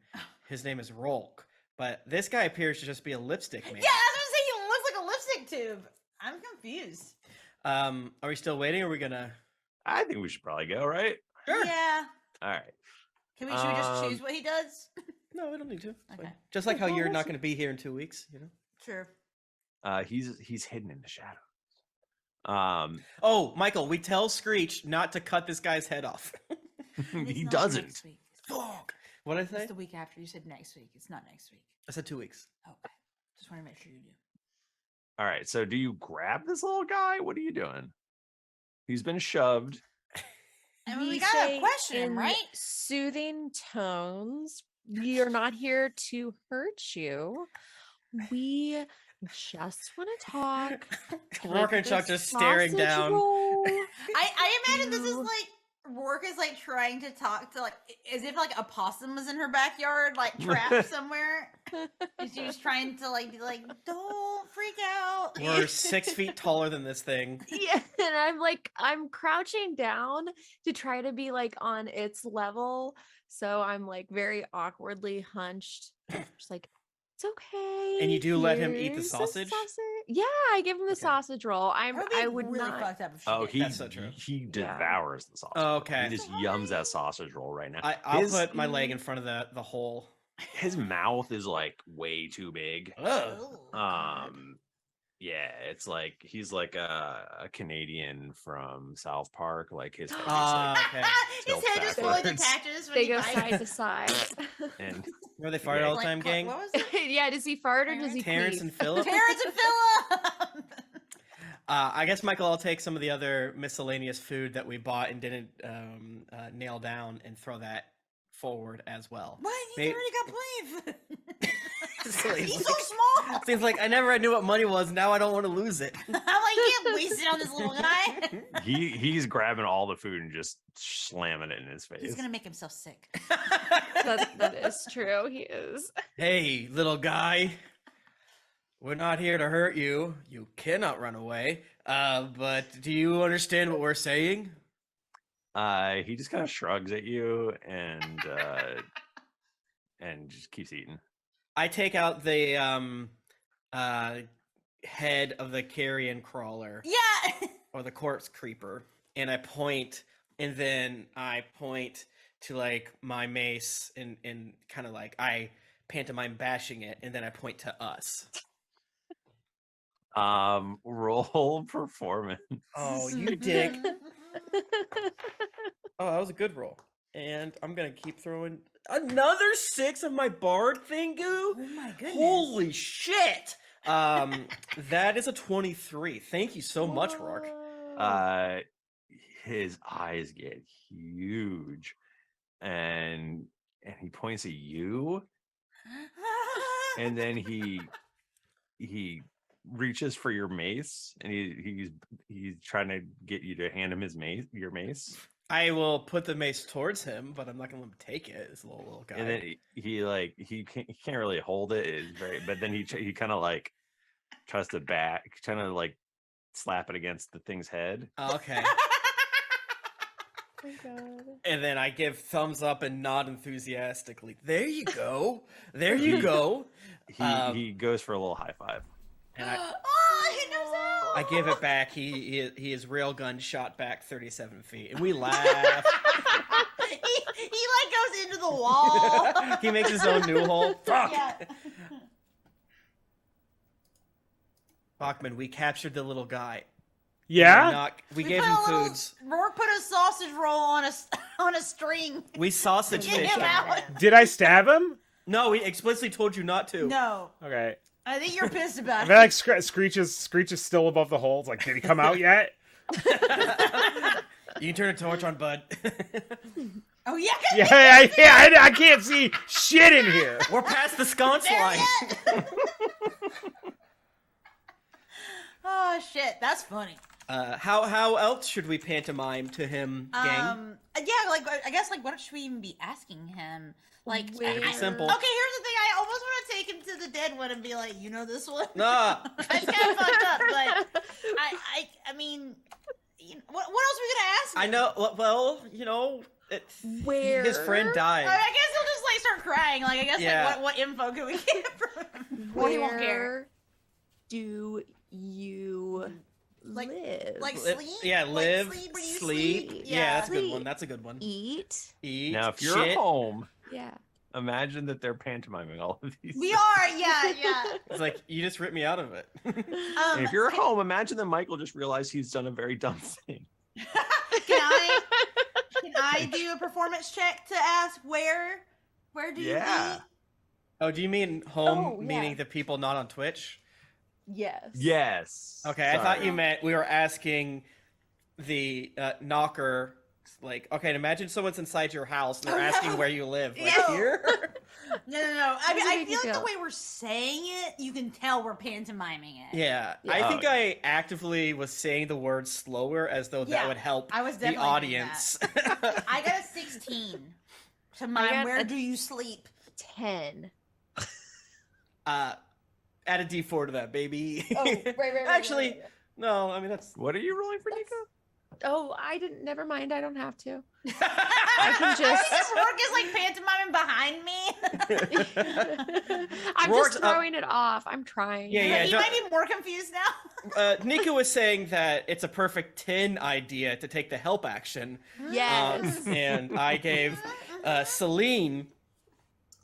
His name is Rolk, but this guy appears to just be a lipstick man. Yeah, I was gonna say he looks like a lipstick tube. I'm confused. Are we still waiting? Or are we gonna? I think we should probably go, right? Sure. Yeah. All right. Should we just choose what he does? No, we don't need to. It's Okay. fine. Just like how you're not going to be here in 2 weeks, you know. Sure. He's hidden in the shadows. Oh, Michael, we tell Screech not to cut this guy's head off. He It's not doesn't. Next week. Fuck. What did I say? It's the week after. You said next week. It's not next week. I said 2 weeks. Okay. Just want to make sure you do. All right. So do you grab this little guy? What are you doing? He's been shoved. I mean, we We gotta say question him, in right? Soothing tones. We are not here to hurt you. We just want to talk. Rourke and Chuck just staring Sausage down. roll. I imagine this is You- like Rourke is like trying to talk to like as if like a possum was in her backyard, like trapped somewhere. And she was trying to like be like, don't freak out. We're 6 feet taller than this thing. Yeah, and I'm crouching down to try to be like on its level. So I'm like very awkwardly hunched. Just like, it's okay. And you do let him eat the here's sausage? Yeah, I give him the Okay. sausage roll. That be I would really not. fucked up if she Oh, did. That's so true. he devours the sausage. Oh, roll. okay. He just yums that sausage roll right now. I'll his, put my leg in front of the hole. his mouth is like way too big. Ugh. Oh, God. Yeah, it's like he's like a Canadian from South Park. Like his head is Okay. His Tilt head just fully backwards. detaches when They he go bites. side to side. and Where they fart Yeah. all the time, gang? What was it? Yeah, does he fart or does he Terrence queef? and Philip. Terrence and Philip. I guess, Michael, I'll take some of the other miscellaneous food that we bought and didn't nail down and throw that forward as well. What? He's May- already got plenty of food. So he's He's like- so small. Seems like I never knew what money was. Now I don't want to lose it. I'm like, you can't waste it on this little guy. he's grabbing all the food and just slamming it in his face. He's gonna make himself sick. That is true. He is. Hey, little guy. We're not here to hurt you. You cannot run away. But do you understand what we're saying? He just kind of shrugs at you and just keeps eating. I take out the head of the carrion crawler Yeah. or the corpse creeper, and I point, and then I point to like my mace and kind of like I pantomime bashing it, and then I point to us. Roll performance. Oh, you dick. Oh, that was a good roll. And I'm gonna keep throwing another 6 of my bard thingu. Oh my goodness. Holy shit! That is a 23. Thank you so much, Rourke. His eyes get huge, and he points at you, and then he reaches for your mace, and he's trying to get you to hand him your mace. I will put the mace towards him, but I'm not gonna let him take it. It's a little guy. And then he can't really hold it. It's very, but then he kind of like tries to trying to like slap it against the thing's head. Oh, okay. my god. And then I give thumbs up and nod enthusiastically. There you go. There you go. He goes for a little high five. And I, Oh, he knows out. I give it back. He is railgun shot back 37 feet. And we laugh. he like goes into the wall. He makes his own new hole. Fuck! Yeah. Bachmann, we captured the little guy. Yeah? We gave him foods. Rourke put a sausage roll on a string. We sausage Get fished him him. out. Did I stab him? No, we explicitly told you not to. No, Okay. I think you're pissed about I it. feel like Screech is still above the hole. It's like, did he come out yet? You can turn a torch on, bud. Oh yeah. I can't see shit in here. We're past the sconce There line. yet? Oh shit, that's funny. How else should we pantomime to him, gang? Yeah, like I guess like what should we even be asking him? Like, Where- Simple. Okay, here's the thing. I almost want to take him to the dead one and be like, you know this one? Nah. It's kind of fucked up, but I mean, you know, what else are we gonna ask him? I know. Well, you know, Where? his friend died. I guess he'll just like start crying. Like, I guess Yeah. like what info can we get from him? Well, he won't care. Where do you Like- live? Like Li- sleep? Yeah, Like live, sleep, where you sleep. sleep? Yeah, Yeah. that's a good one. Sleep. That's a good one. Eat? Eat. Now, if you're shit. home, Yeah. imagine that they're pantomiming all of these. We are, yeah. It's like you just ripped me out of it. And if you're at home, imagine that Michael just realized he's done a very dumb thing. Can I do a performance check to ask where do you Yeah. eat? Oh, do you mean home, Oh, yeah. meaning the people not on Twitch? Yes. Yes. Okay, I thought Sorry. you meant we were asking the knocker, like, okay, imagine someone's inside your house and they're Oh, no. asking where you live. Like, No. here? No. I How mean, does it I make you feel like feel? the way we're saying it, you can tell we're pantomiming it. Yeah. Yeah. I think Oh. I actively was saying the word slower as though Yeah, that would help I was the definitely doing audience. I got a 16 to mine. got Where a- do you sleep? 10. Add a D4 to that, baby. right. Actually, no, I mean, that's. What are you rolling for, Nika? Oh, I didn't. Never mind. I don't have to. I can just- Rourke is like pantomiming behind me. I'm Rourke's just up- throwing it off. I'm trying. Yeah, He don't- might be more confused now. Nika was saying that it's a perfect 10 idea to take the help action. Yes. And I gave Selene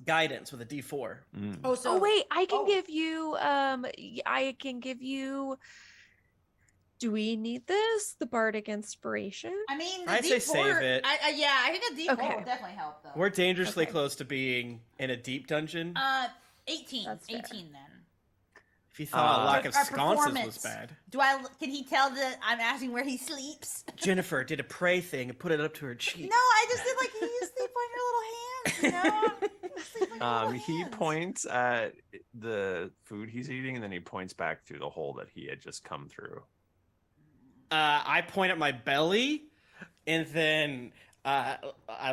guidance with a D4. Oh, Oh wait, I can give you. I can give you. Do we need this? The bardic inspiration. I mean, the I'd say D4, save it. I think a D4 Okay. will definitely help though. We're dangerously Okay. close to being in a deep dungeon. 18. That's fair. 18 then. If you thought a lack of Our sconces was performance. bad. Can he tell that I'm asking where he sleeps? Jennifer did a pray thing and put it up to her cheek. No, I just did like you sleep on your little hands, you know? You sleep on your little He hands. points at the food he's eating, and then he points back through the hole that he had just come through. I point at my belly, and then I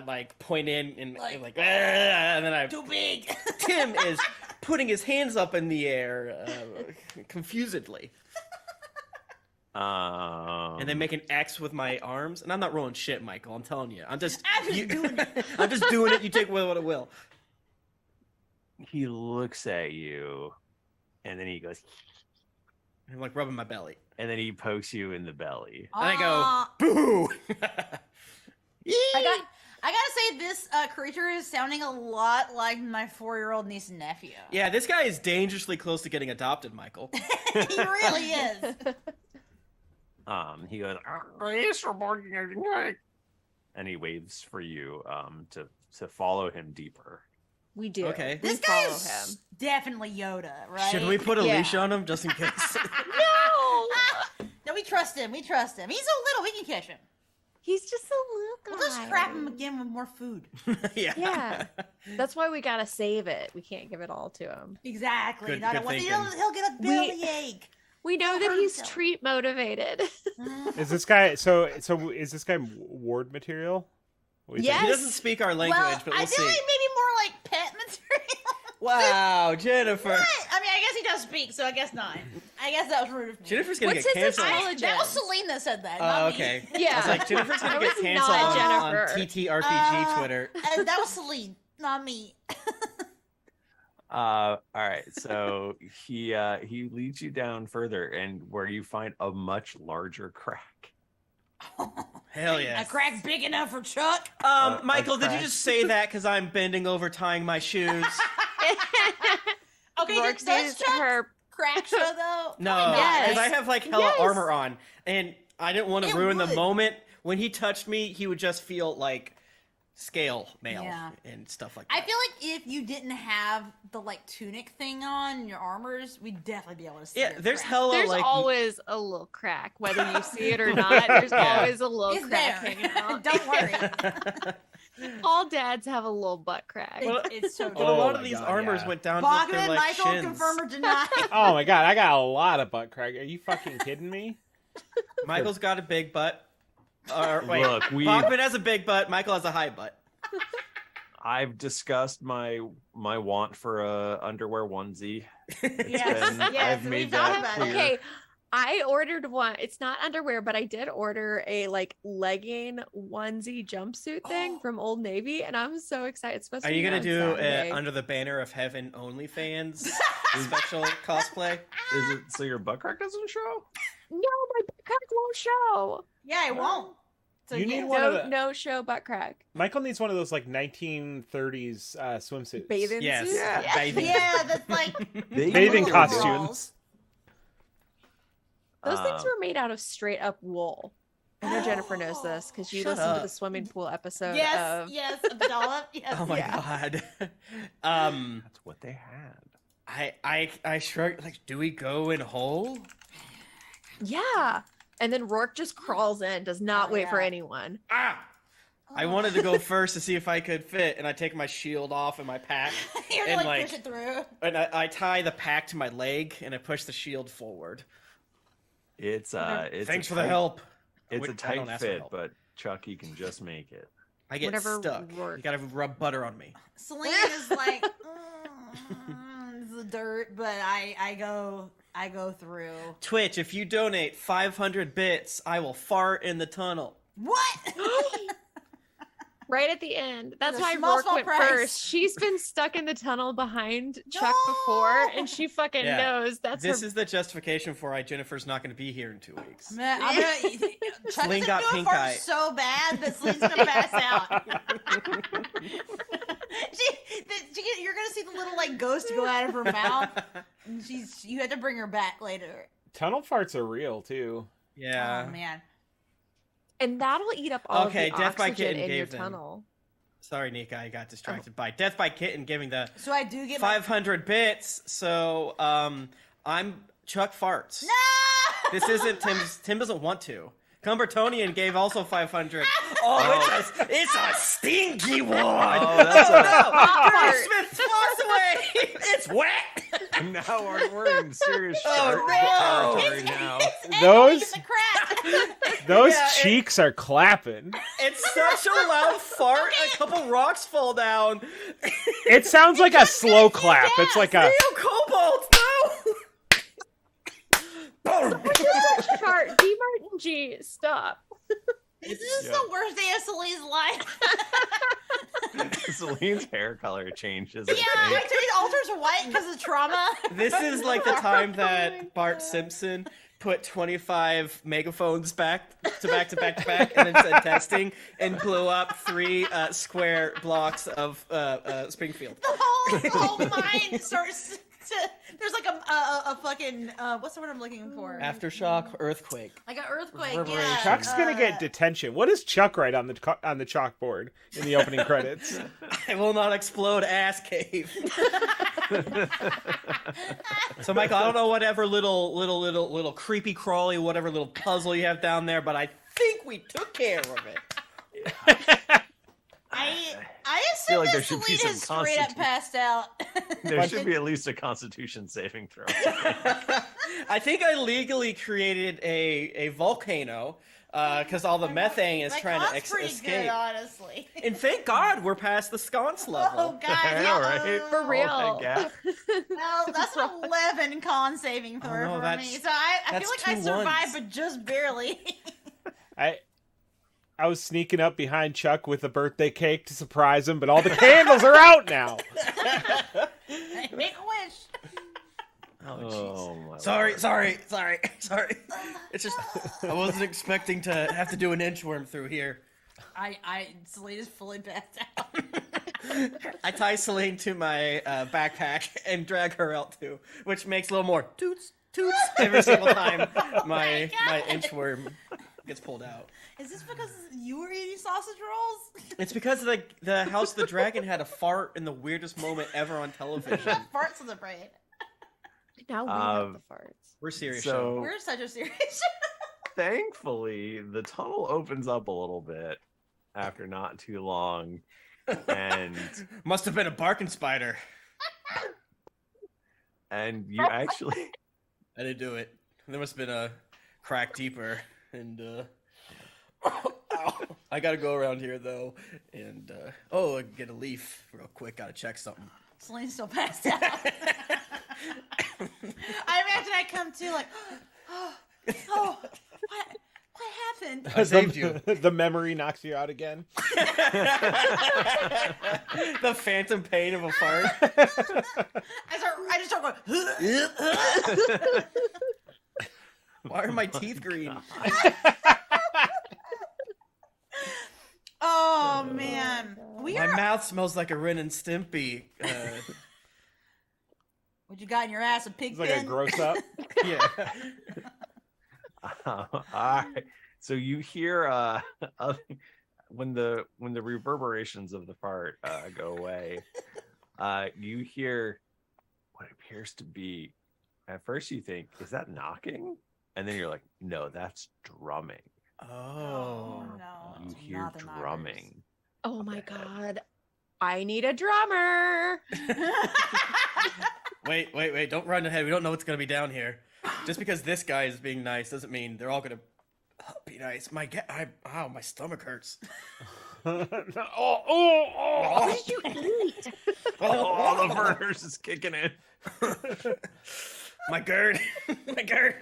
like point in and Like, "Ah," and then I Too big. Tim is putting his hands up in the air confusedly, and then make an X with my arms. And I'm not rolling shit, Michael. I'm telling you. I'm just doing it. I'm just doing it. You take what it will. He looks at you, and then he goes, I'm like rubbing my belly, and then he pokes you in the belly. and I go, Aw. boo. I gotta say, this creature is sounding a lot like my 4-year-old niece and nephew. Yeah, this guy is dangerously close to getting adopted, Michael. He really is. He goes, and he waves for you to follow him deeper. We do. Okay. This We guy follow is him. definitely Yoda, right? Should we put a Yeah. leash on him just in case? No. No, we trust him. We trust him. He's so little, we can catch him. He's just a little guy. We'll just trap him again with more food. Yeah. Yeah. That's why we gotta save it. We can't give it all to him. Exactly. Good- Not good at once. thinking. He'll get a belly ache. We know Don't that hurt he's himself. treat motivated. Is this guy so is this guy ward material? What do you think? He Yes. doesn't speak our language, Well, but I we'll feel see. like maybe more like pet material. Wow, Jennifer. What? I mean, I guess he does speak, so I guess not. I guess that was rude of me. Jennifer's gonna What's get his canceled. intelligence? That was Selene that said that. Oh, not okay. Me. I was like, Jennifer's gonna That get was canceled not on Jennifer. TTRPG Twitter. That was Selene, not me. All right, so he leads you down further, and where you find a much larger crack. Hell yeah. A crack big enough for Chuck. Michael, did you crack. just say that because I'm bending over tying my shoes? Okay, Rourke does sees Chuck her. crack show though? No, Probably not. because I have like hella Yes. armor on, and I didn't want to It ruin the would. moment. When he touched me, he would just feel like scale mail Yeah. and stuff like I that. feel like if you didn't have the like tunic thing on your armors, we'd definitely be able to see. Yeah, your there's crack. hella There's like always a little crack, whether you see it or not. There's Yeah. always a little It's crack there. hanging out. Don't worry. All dads have a little butt crack. Well, It's so But a lot Oh of my these God, armors yeah. went down to Bachmann, their like Michael, shins. confirm or deny. Oh my god, I got a lot of butt crack. Are you fucking kidding me? Michael's got a big butt. Or wait, Look, Bachmann has a big butt. Michael has a high butt. I've discussed my want for a underwear onesie. Yes, been- yes, I've we've made talked that about clear. it. Okay, I ordered one. It's not underwear, but I did order a like legging onesie jumpsuit thing from Old Navy, and I'm so excited. It's supposed Are to you be gonna on do Saturday. Under the Banner of Heaven OnlyFans special cosplay? Is it so your butt crack doesn't show? No, my butt crack won't show. Yeah, it won't. So You yeah. need one of No, the- no show butt crack. Michael needs one of those like 1930s swimsuits. Bathing Yes. suit. Yeah. Bathing. Yeah, that's like Bathing overalls. costumes. Those things Um, were made out of straight up wool. I know Jennifer knows this because you Shut listened to up. the swimming pool episode Yes, of. yes, a dollop. Yes. Oh my god. That's what they had. I shrugged like, do we go in whole? Yeah. And then Rourke just crawls in, does not Oh, wait for yeah. anyone. Ah! I wanted to go first to see if I could fit, and I take my shield off and my pack, You're and like, like, push it through. and I tie the pack to my leg, and I push the shield forward. It's Thanks a for the tight- help. It's Wait, a I tight don't ask for fit, help. but Chucky can just make it. I get Whenever stuck. Rourke- You gotta rub butter on me. Selene is like, it's the dirt, but I go through. Twitch, if you donate 500 bits, I will fart in the tunnel. What? Right at the end. That's a why small, Rourke small went price. first. She's been stuck in the tunnel behind Chuck before, and she fucking Yeah. knows that's This her. is the justification for why Jennifer's not going to be here in 2 weeks. Man, I'm gonna. Chuck's Selene got gonna do a pink fart eye. so bad that Selene's gonna pass out. You're gonna see the little like ghost go out of her mouth. And you had to bring her back later. Tunnel farts are real too. Yeah. Oh man. And that'll eat up all Okay, of the Death by oxygen Kitten in your gave them. tunnel. Sorry, Nika, I got distracted by Death by Kitten giving the So I do get 500 bits. So, I'm Chuck farts. No! This isn't Tim's. Tim doesn't want to. Cumbertonian gave also 500. Oh, it's a stinky one. Oh, that's a, Dirty Smith walks away. It's wet. now we're in serious Oh, shark no. territory now. Those the crack. those Yeah, cheeks are clapping. It's such a loud fart. A couple rocks fall down. It sounds like a slow clap. It's like a Real cobalt. No. Chart, D. Martin G. Stop. This is the worst day of Celine's life. Celine's hair color changes. Yeah, actually it alters white because of trauma. This is like the time that Bart Simpson put 25 megaphones back to back to back to back and then said testing and blew up 3 square blocks of Springfield. The whole mind starts to. There's like a fucking what's the word I'm looking for? Aftershock, earthquake. Like an earthquake. Reverberation. Yeah. Chuck's gonna get detention. What does Chuck write on the chalkboard in the opening credits? I will not explode, ass cave. So, Michael, I don't know whatever little creepy crawly, whatever little puzzle you have down there, but I think we took care of it. I feel like there should be Selena's some straight up passed out. There should be at least a Constitution saving throw. I think I legally created a volcano because all the methane is That trying to costs pretty escape. good, honestly. And thank God we're past the sconce level. Oh, God. I know, right? For real. Oh, yeah. Well, that's an 11 con saving throw no, for that's- me. So I feel that's like I two survived, ones. but just barely. I was sneaking up behind Chuck with a birthday cake to surprise him, but all the candles are out now. Make a wish. Oh, my Sorry. Lord. It's just I wasn't expecting to have to do an inchworm through here. Selena's fully passed out. I tie Selene to my backpack and drag her out too, which makes a little more toots every single time my inchworm gets pulled out. Is this because you were eating sausage rolls? It's because the House of the Dragon had a fart in the weirdest moment ever on television. Farts in the brain. Now we have the farts. We're serious. So- show. We're such a serious Thankfully, the tunnel opens up a little bit after not too long, and Must have been a barking spider. you actually I didn't do it. There must have been a crack deeper, and ow. I gotta go around here though, and get a leaf real quick. Gotta check something. Selene's still passed out. I imagine I come to like, what happened? I saved you. The memory knocks you out again. The phantom pain of a fart. I just start going. Why are my teeth green? Oh man, My mouth smells like a Ren and Stimpy. What you got in your ass? A pig It's like a pen? gross up. Yeah. all right. So you hear when the reverberations of the fart go away, you hear what appears to be. At first, you think, "Is that knocking?" And then you're like, "No, that's drumming." Oh. No. You it's hear not the knockers. drumming. Oh my god. I need a drummer. Wait! Don't run ahead. We don't know what's gonna be down here. Just because this guy is being nice doesn't mean they're all gonna be nice. My stomach hurts. Oh. What did you eat? Oh, the burners is kicking in. My GERD. My GERD.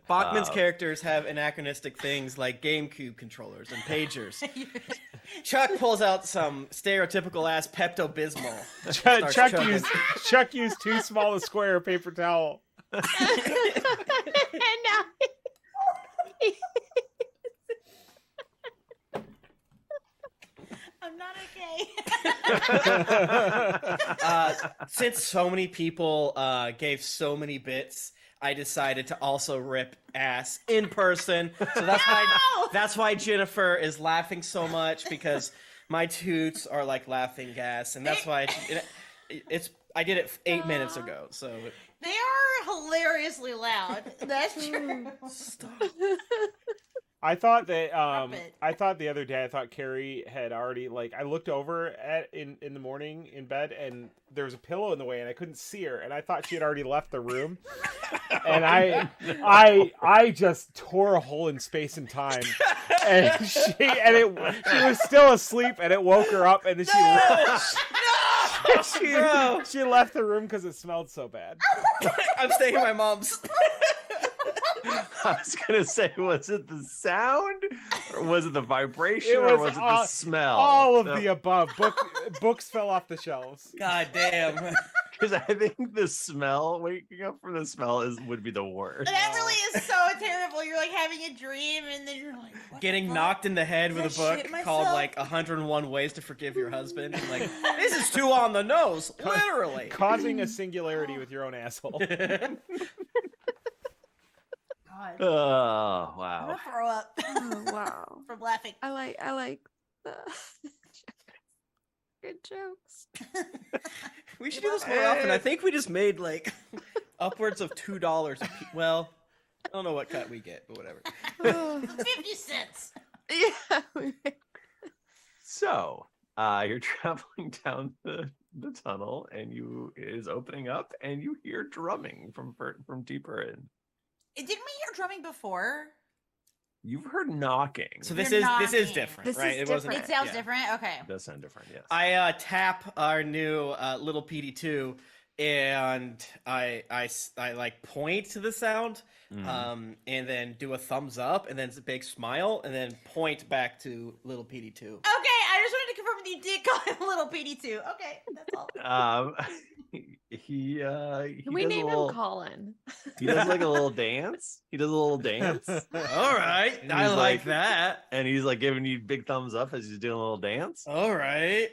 Bachmann's characters have anachronistic things like GameCube controllers and pagers. Chuck pulls out some stereotypical ass Pepto-Bismol. Starts chugging. Chuck used too small a square of paper towel. And now I'm not okay. Since so many people gave so many bits, I decided to also rip ass in person. So that's why Jennifer is laughing so much, because my toots are like laughing gas, and that's why I did it 8 minutes ago. So They are hilariously loud. That's true. stop. I thought that Stop it. I thought the other day I thought Carrie had already, like, I looked over in the morning in bed and there was a pillow in the way and I couldn't see her and I thought she had already left the room. And I just tore a hole in space and time. And she was still asleep and it woke her up and then she left the room because it smelled so bad. I'm staying at my mom's. I was gonna say, was it the sound, or was it the vibration, or was it the smell? All of the above. Books fell off the shelves. God damn. Because I think the smell, waking up from the smell, would be the worst. That really is so terrible. You're like having a dream and then you're like, what Getting the fuck? knocked in the head Did with a I book shit myself? called like 101 Ways to Forgive Your Husband. And like, this is too on the nose, literally. Causing a singularity with your own asshole. God. Oh, I'm wow. gonna throw up oh, wow. from laughing. I like the good jokes. We should do this more often. I think we just made like upwards of $2 a piece. Well, I don't know what cut we get, but whatever. 50 cents. Yeah, we make So, you're traveling down the tunnel, and it is opening up, and you hear drumming from deeper in. Didn't we hear drumming before? You've heard knocking. So You're this is knocking. different, This right? is It wasn't. It sounds yeah. different. Okay. It does sound different, yes. I tap our new little PD2, and I like point to the sound, and then do a thumbs up, and then a big smile, and then point back to little PD2. Okay, I just wanted to confirm that you did call him Little PD2. Okay, that's all. He Can we does name a little, him Colin? He does like a little dance. He does a little dance. All right, And I he's like that. And he's like giving you big thumbs up as he's doing a little dance. All right.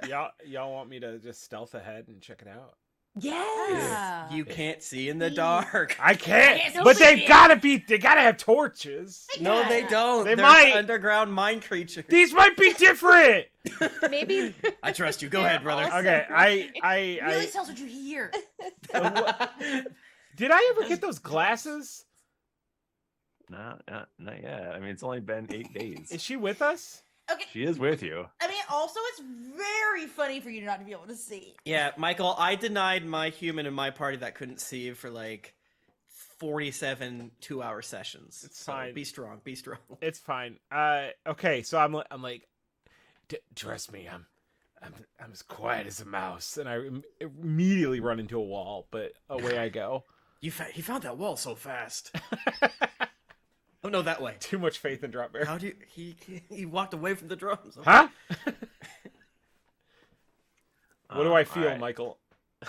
Y'all want me to just stealth ahead and check it out? Yeah. You can't see in the dark. I can't. Don't But say they it. gotta have torches. No, they don't. They They're might. underground mine creatures. These might be different. Maybe I trust you. Go ahead, brother. Also- Okay, It really tells what you hear. Did I ever get those glasses? Not yet. I mean, it's only been 8 days. Is she with us? Okay. She is with you. I mean, also, it's very funny for you not to be able to see. Yeah, Michael, I denied my human in my party that couldn't see for like 47 2-hour sessions. It's So fine. Be strong. Be strong. It's fine. Okay, so I'm like, trust me, I'm as quiet as a mouse, and I immediately run into a wall, but away I go. He found that wall so fast. Oh no, that way. Too much faith in Drop Bear. How do you, he walked away from the drums? Huh? What do I feel, alright. Michael?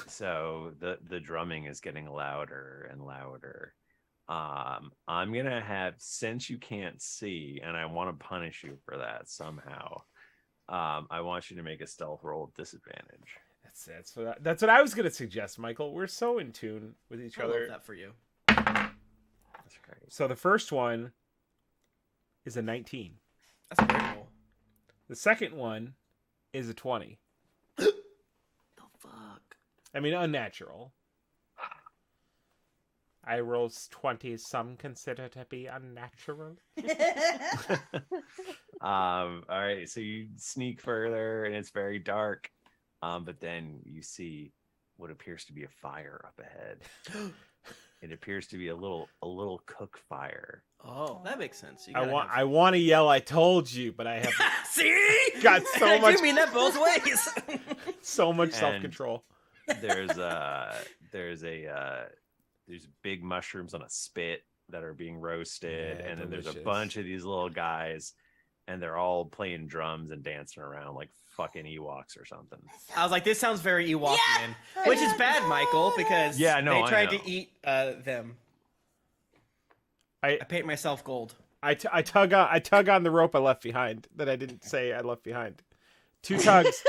So the drumming is getting louder and louder. I'm gonna have, since you can't see, and I want to punish you for that somehow. I want you to make a stealth roll at disadvantage. That's what I was gonna suggest, Michael. We're so in tune with each I other. love that for you. That's great. So the first one is a 19. That's a great roll. The second one is a 20. The fuck? I mean, unnatural. I roll 20s. Some consider to be unnatural. All right, so you sneak further, and it's very dark. But then you see what appears to be a fire up ahead. It appears to be a little cook fire. Oh, that makes sense. You I gotta want have- to yell, "I told you," but I have See? got so I much do mean that both ways. so much And- self-control. There's big mushrooms on a spit that are being roasted, Yeah, and then there's a delicious. bunch of these little guys, and they're all playing drums and dancing around like fucking Ewoks or something. I was like, this sounds very Ewokian, Yeah! which is bad, Michael, because Yeah, no, they I tried know. to eat them. I I paint myself gold. I tug on the rope I left behind that I didn't say I left behind. Two tugs,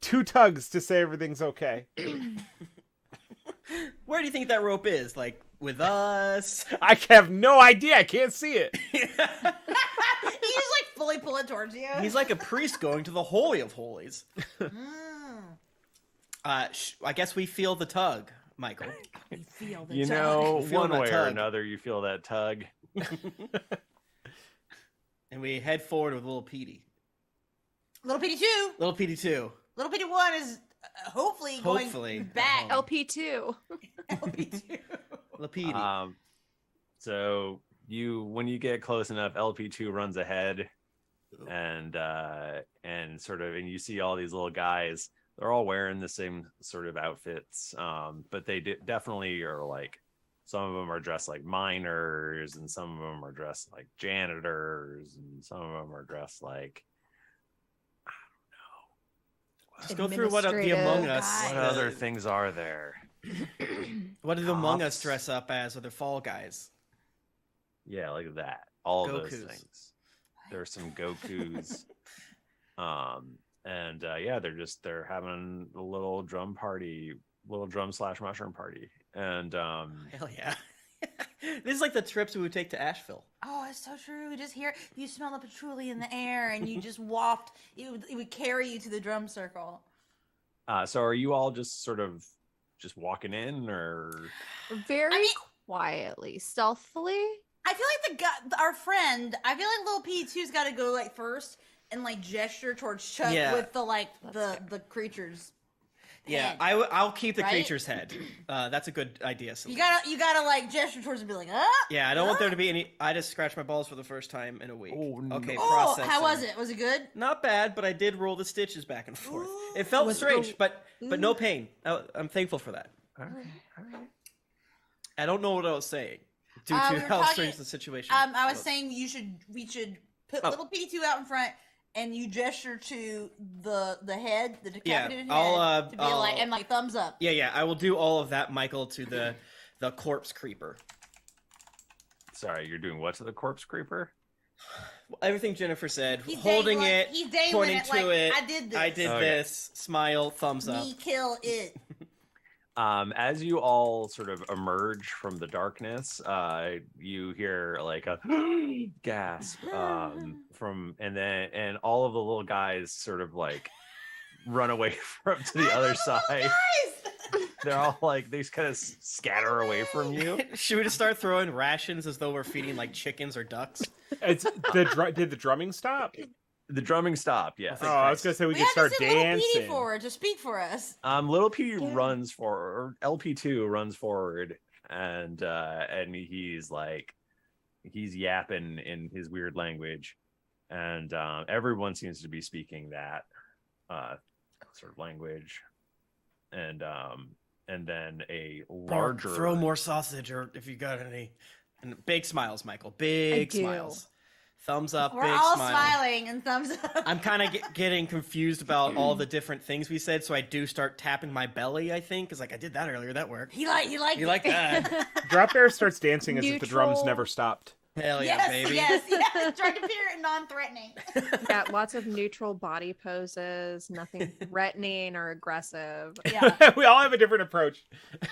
two tugs to say everything's okay. Where do you think that rope is? Like with us? I have no idea. I can't see it. You just like fully pull it towards you. He's like a priest going to the Holy of Holies. Mm. I guess we feel the tug, Michael. You feel the You tug. know, Feel one that way or tug. another, you feel that tug. And we head forward with little Petey. Little PD2. Little Petey 2. Little PD1 is hopefully going Hopefully. back. LP2. LP2. Little Petey. So when you get close enough, LP2 runs ahead, and you see all these little guys. They're all wearing the same sort of outfits, but they definitely are like, some of them are dressed like miners, and some of them are dressed like janitors, and some of them are dressed like, Just go through what the Among Us. Guys. what other things are there? What did the Among Us Cops. dress up as? Or the Fall Guys? Yeah, like that. All of those Gokus. things. There are some Gokus. They're having a little drum party, little drum/mushroom party. And Hell yeah. This is like the trips we would take to Asheville. Oh, it's so true. You just hear, you smell the patchouli in the air, and you just waft. It would carry you to the drum circle. so are you all just sort of just walking in, or Very quietly, stealthily. I feel like our friend. I feel like little P2's got to go like first and like gesture towards Chuck Yeah. with the creature's Yeah, head, I'll keep the right? creature's head. That's a good idea. Selene. You gotta like gesture towards and be like, Yeah, I don't want there to be any. I just scratched my balls for the first time in a week. Oh, no. Okay, oh, processing. how was it? Was it good? Not bad, but I did roll the stitches back and forth. Ooh. It felt Was it strange, the- but no pain. I'm thankful for that. All right. I don't know what I was saying due to we were how talking- strange the situation. I was was. saying we should put Oh. little P2 out in front, and you gesture to the head, the decapitated I'll, head, to be like and like thumbs up. Yeah, I will do all of that, Michael, to the corpse creeper. Sorry, you're doing what to the corpse creeper? Everything Jennifer said, He's holding dangling- it, he's dangling pointing it to like, it. I did this. I did Okay. this. Smile, thumbs up. Me kill it. As you all sort of emerge from the darkness, you hear like a gasp and all of the little guys sort of like run away from to the other side. They're all like they just kind of scatter away from you. Should we just start throwing rations as though we're feeding like chickens or ducks? Did the drumming stop? The drumming stopped. Yeah. Oh, I was gonna say we We could have start to send little Petey dancing. forward to speak for us. Little P runs forward, or LP2 runs forward, and he's like, he's yapping in his weird language, and everyone seems to be speaking that sort of language, and then a larger Throw more sausage, or if you got any, and big smiles, Michael. Big do. smiles. Thumbs up. We're big all smile. smiling and thumbs up. I'm kind of getting confused about all the different things we said, so I do start tapping my belly. I think because like I did that earlier. That worked. He like You like that? Drop Bear starts dancing as if the drums Neutral. never stopped. Hell yeah, yes, baby. yes. Trying to appear non-threatening. Yeah, lots of neutral body poses, nothing threatening or aggressive. Yeah. We all have a different approach.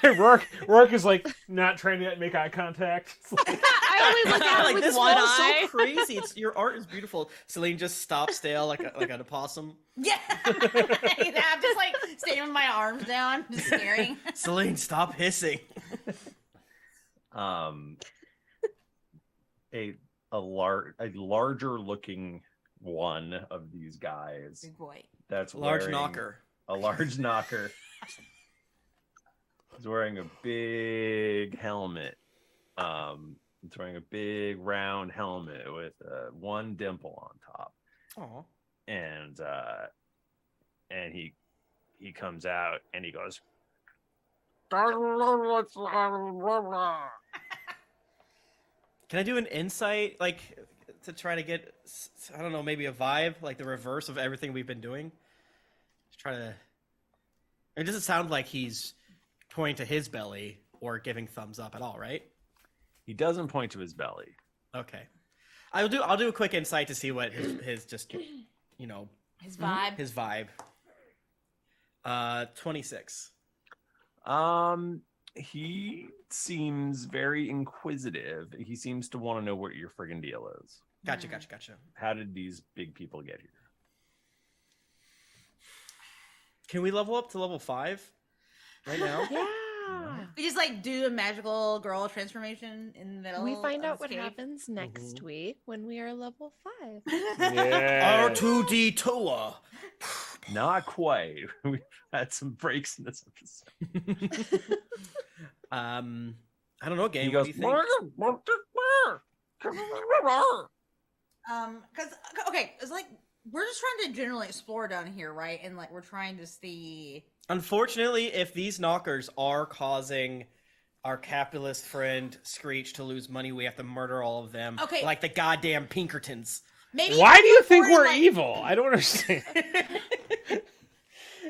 Rourke is like not trying to make eye contact. It's like, I only look at him Like with this one feels eye. so crazy. Your art is beautiful. Celine just stops still like an opossum. Yeah. I'm just like standing with my arms down, just staring. Celine, stop hissing. a larger looking one of these guys Big boy. that's Large wearing knocker. a large knocker. He's wearing a big helmet. He's wearing a big round helmet with one dimple on top. Oh. And he comes out and he goes, Can I do an insight, like, to try to get, I don't know, maybe a vibe, like the reverse of everything we've been doing? Just try to. It doesn't sound like he's pointing to his belly or giving thumbs up at all, right? he doesn't point to his belly. Okay. I'll do a quick insight to see what his just, you know, His vibe. his vibe. 26. He seems very inquisitive. He seems to want to know what your friggin' deal is. Gotcha. How did these big people get here? Can we level up to level 5 right now? Yeah. We just like do a magical girl transformation in the middle. We find of out this what cave. happens next week when we are level 5. yeah. R2D2. Not quite. We've had some breaks in this episode. I don't know, game. He What goes, do you think? Because okay, it's like we're just trying to generally explore down here, right? And like we're trying to see. Unfortunately, if these knockers are causing our capitalist friend Screech to lose money, we have to murder all of them. Okay. Like the goddamn Pinkertons. Maybe. Why do you think before, we're like- evil? I don't understand.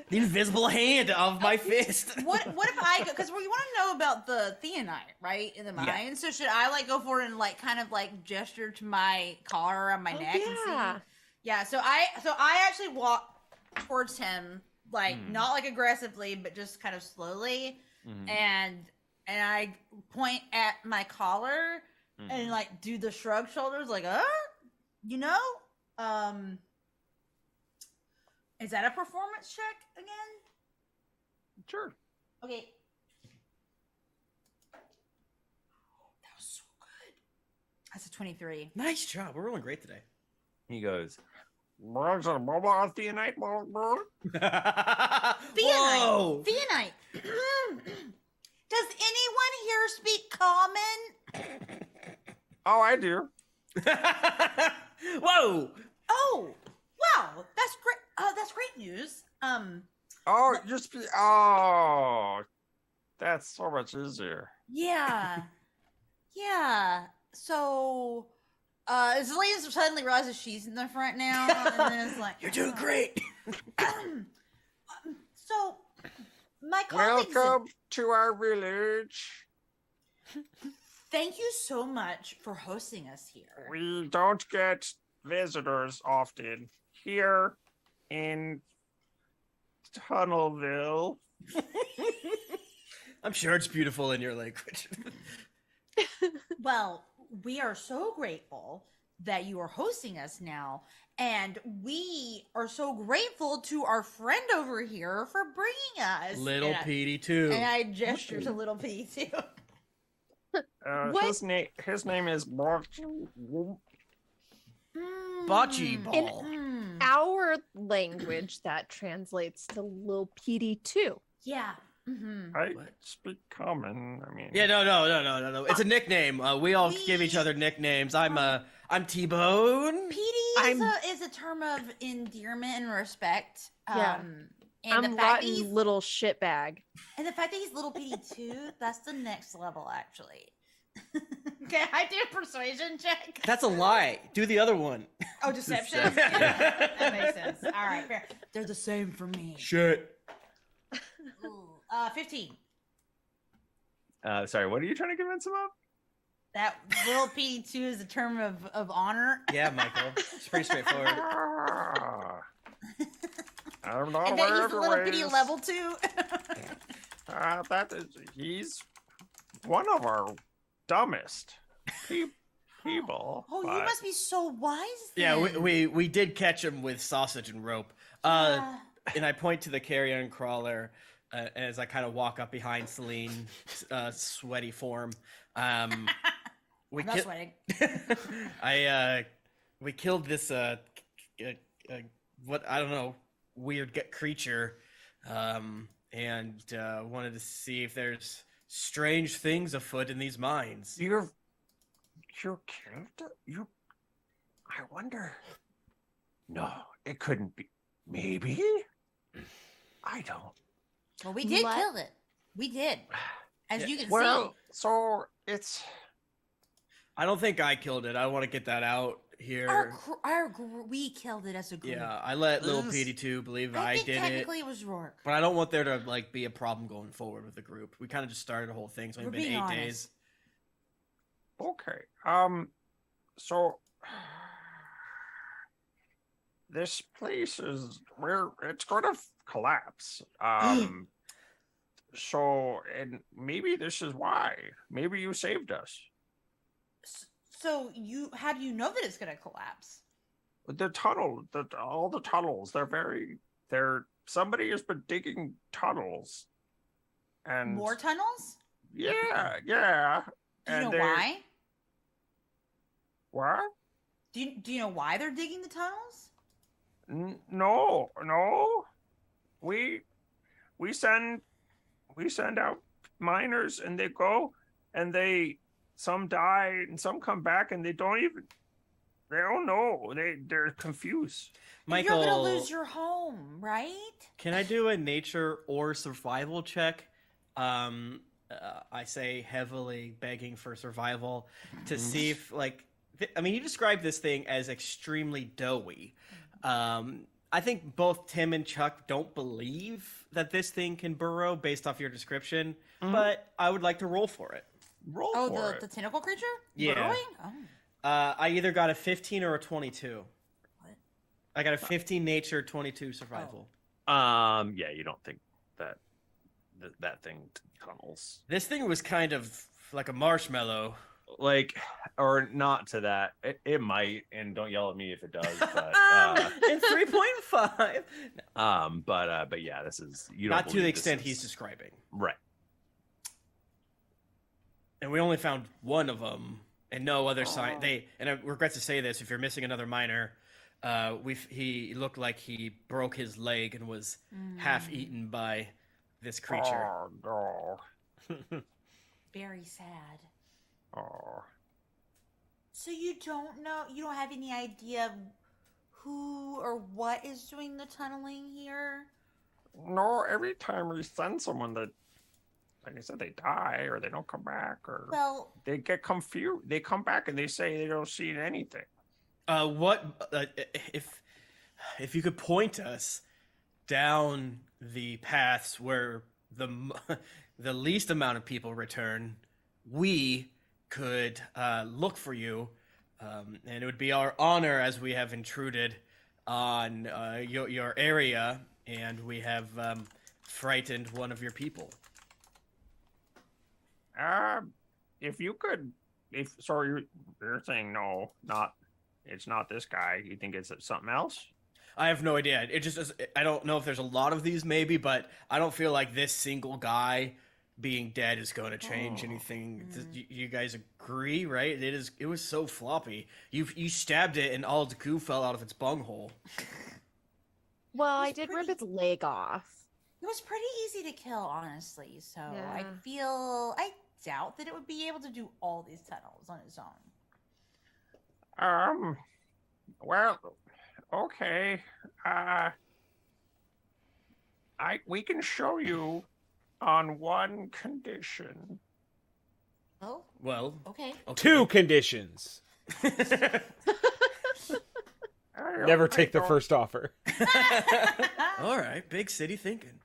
The invisible hand of my fist. What if I go? Because we want to know about the theonite, right? In the mine. Yeah. So should I like go forward and like kind of like gesture to my collar around my neck and yeah. see? Yeah. So I actually walk towards him, like not like aggressively, but just kind of slowly, and I point at my collar and like do the shrug shoulders, like you know, is that a performance check again? Sure. Okay. That was so good. That's a 23. Nice job. We're rolling great today. He goes, Theonite. Whoa! Theonite. Does anyone here speak common? Oh, I do. Whoa! Oh, wow, that's great. That's great news. Oh, oh, that's so much easier. Yeah, yeah. So, Selene suddenly realizes she's in the front now, and then it's like, You're doing great. So, my colleagues. Welcome to our village. Thank you so much for hosting us here. We don't get visitors often here in Tunnelville. I'm sure it's beautiful in your language. Well, we are so grateful that you are hosting us now, and we are so grateful to our friend over here for bringing us. Little And Petey too. And I gesture to Little P too. What? His name is Bocce In ball. our language, that translates to Lil Petey too. Yeah. Mm-hmm. I speak common. I mean, Yeah, no. It's a nickname. We all give each other nicknames. I'm T-Bone. Petey is a term of endearment and respect. Yeah. And I'm the fact that rotten little shitbag. and the fact that he's Little Petey too, that's the next level actually. Can I do a persuasion check? That's a lie. Do the other one. Oh, deception? Yeah, that makes sense. All right, fair. They're the same for me. Shit. Ooh, 15. sorry, what are you trying to convince him of? That Little P2 is a term of honor. Yeah, Michael. It's pretty straightforward. I'm not And that aware he's of a the Little P ways. level 2. He's one of our dumbest people. Oh, you but- must be so wise Yeah, then. we did catch him with sausage and rope. Yeah. And I point to the carrion crawler as I kind of walk up behind Celine's sweaty form. We I'm not ki- sweating. we killed this what I don't know weird creature, and wanted to see if there's strange things afoot in these mines. You killed it? I wonder. No, it couldn't be. Maybe? I don't. Well, we did What? kill it. We did. As Yeah, you can Well, so it's. I don't think I killed it. I want to get that out see, here. we killed it as a group. Yeah, I let little This- PD2 believe I I think did it. technically it was Rourke. But I don't want there to like be a problem going forward with the group. We kind of just started the whole thing. It's only We're been being 8 honest. days. Okay. So. This place is where it's going to collapse. So, and maybe this is why. Maybe you saved us. So how do you know that it's going to collapse? The all the tunnels, somebody has been digging tunnels. And More tunnels? yeah. Do you know why? What? Do you know why they're digging the tunnels? No. We send out miners and they go and some die and some come back and they don't know. They're confused. Michael, You're going to lose your home, right? can I do a nature or survival check? I say heavily begging for survival to see if you described this thing as extremely doughy. I think both Tim and Chuck don't believe that this thing can burrow based off your description, but I would like to roll for it. Roll Oh, for it. the tentacle creature? Yeah. Burrowing? Oh. I either got a 15 or a 22. What? I got a 15 nature, 22 survival. Yeah, you don't think that thing tunnels. This thing was kind of like a marshmallow. Or not to that. It might, and don't yell at me if it does. But In 3.5. but yeah, this is you don't Not to the believe this extent is- he's describing. right. And we only found one of them, and no other sign. And I regret to say this, if you're missing another miner, He looked like he broke his leg and was half eaten by this creature. Oh no. Very sad. Oh. So you don't have any idea who or what is doing the tunneling here? No, every time we send someone that, like I said, they die or they don't come back or they get confused. They come back and they say they don't see anything. If you could point us down the paths where the least amount of people return, we could look for you, and it would be our honor as we have intruded on your area, and we have frightened one of your people. If you could, you're saying no, it's not this guy. You think it's something else? I have no idea. It just I don't know if there's a lot of these maybe, but I don't feel like this single guy being dead is going to change anything. You guys agree, right? It was so floppy. You stabbed it and all its goo fell out of its bunghole. Well, I did rip its leg off. It was pretty easy to kill, honestly. So Yeah. I doubt that it would be able to do all these tunnels on its own. Well, okay. We can show you on one condition. Oh, Well, okay. 2 conditions. Never take the first offer. All right, big city thinking.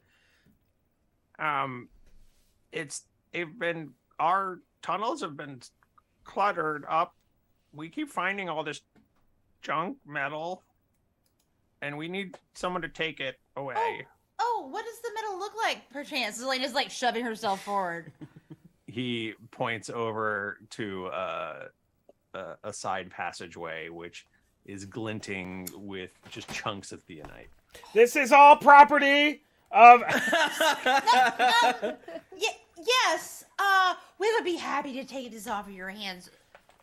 Our tunnels have been cluttered up. We keep finding all this junk metal, and we need someone to take it away. Oh, what does the metal look like, perchance? Selena's like shoving herself forward. He points over to a side passageway, which is glinting with just chunks of theonite. This is all property of. Yes. We would be happy to take this off of your hands.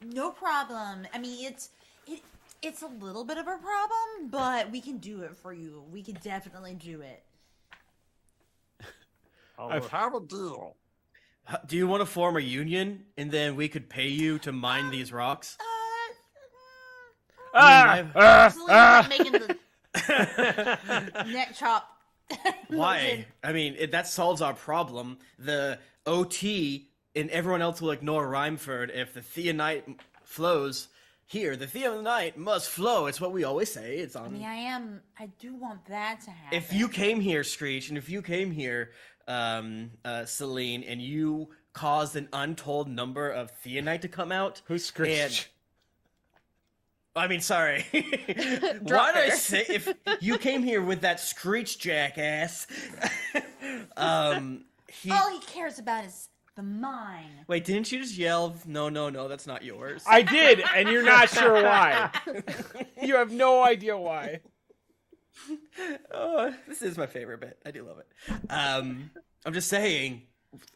No problem. I mean, it's a little bit of a problem, but we can do it for you. We can definitely do it. I'll have a deal. Do you want to form a union, and then we could pay you to mine these rocks? Absolutely making the neck chop. Why? I mean, that solves our problem. The OT and everyone else will ignore Rhymeford if the theonite flows here. The theonite must flow. It's what we always say. It's on. I mean, I do want that to happen. If you came here, Screech, and if you came here, Selene, and you caused an untold number of theonite to come out. Who's Screech? I mean, sorry. Why did I say if you came here with that Screech jackass? All he cares about is the mine. Wait, didn't you just yell, no, that's not yours? I did, and you're not sure why. You have no idea why. Oh, this is my favorite bit. I do love it. I'm just saying,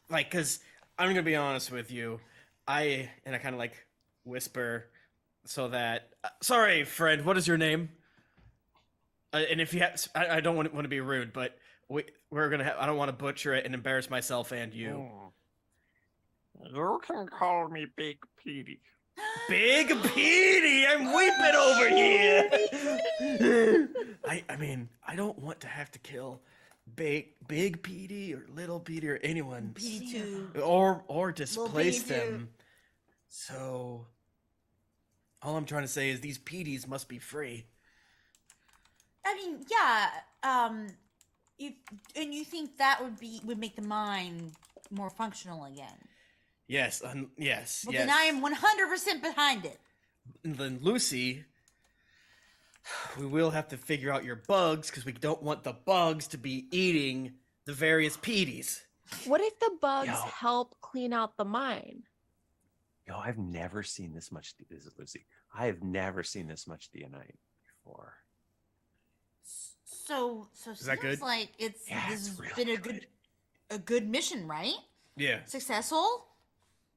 like, because I'm gonna be honest with you, I kind of like whisper so that. Sorry, friend. What is your name? And if you have, I don't want to be rude, but we're gonna have. I don't want to butcher it and embarrass myself and you. You can call me Big Petey. Big Petey, I'm weeping over here. I mean, I don't want to have to kill Big Petey or Little Petey or anyone, Petey too. or displace them. So, all I'm trying to say is these Peteys must be free. I mean, yeah. You think that would make the mine more functional again? Yes, yes, Well, yes. then I am 100% behind it. And then Lucy, we will have to figure out your bugs because we don't want the bugs to be eating the various Peteys. What if the bugs help clean out the mine? Yo, I've never seen this much. This is Lucy. I have never seen this much theonite before. So is that good? Like this has really been a good mission, right? Yeah. Successful.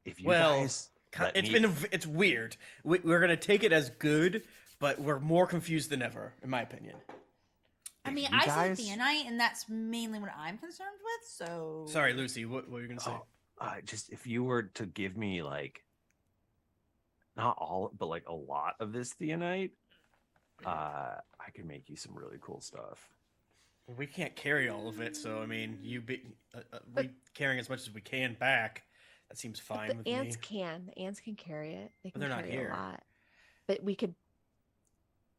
If you guys it's weird. We're gonna take it as good, but we're more confused than ever, in my opinion. I mean, You I guys- said theanite, and that's mainly what I'm concerned with. So Sorry, Lucy. What were you gonna say? Just if you were to give me like, not all, but like a lot of this theanite, I could make you some really cool stuff. We can't carry all of it, so I mean, we carrying as much as we can back. That seems fine But with the ants me. can. The ants can carry it. They But can they're not carry here. a lot. But we could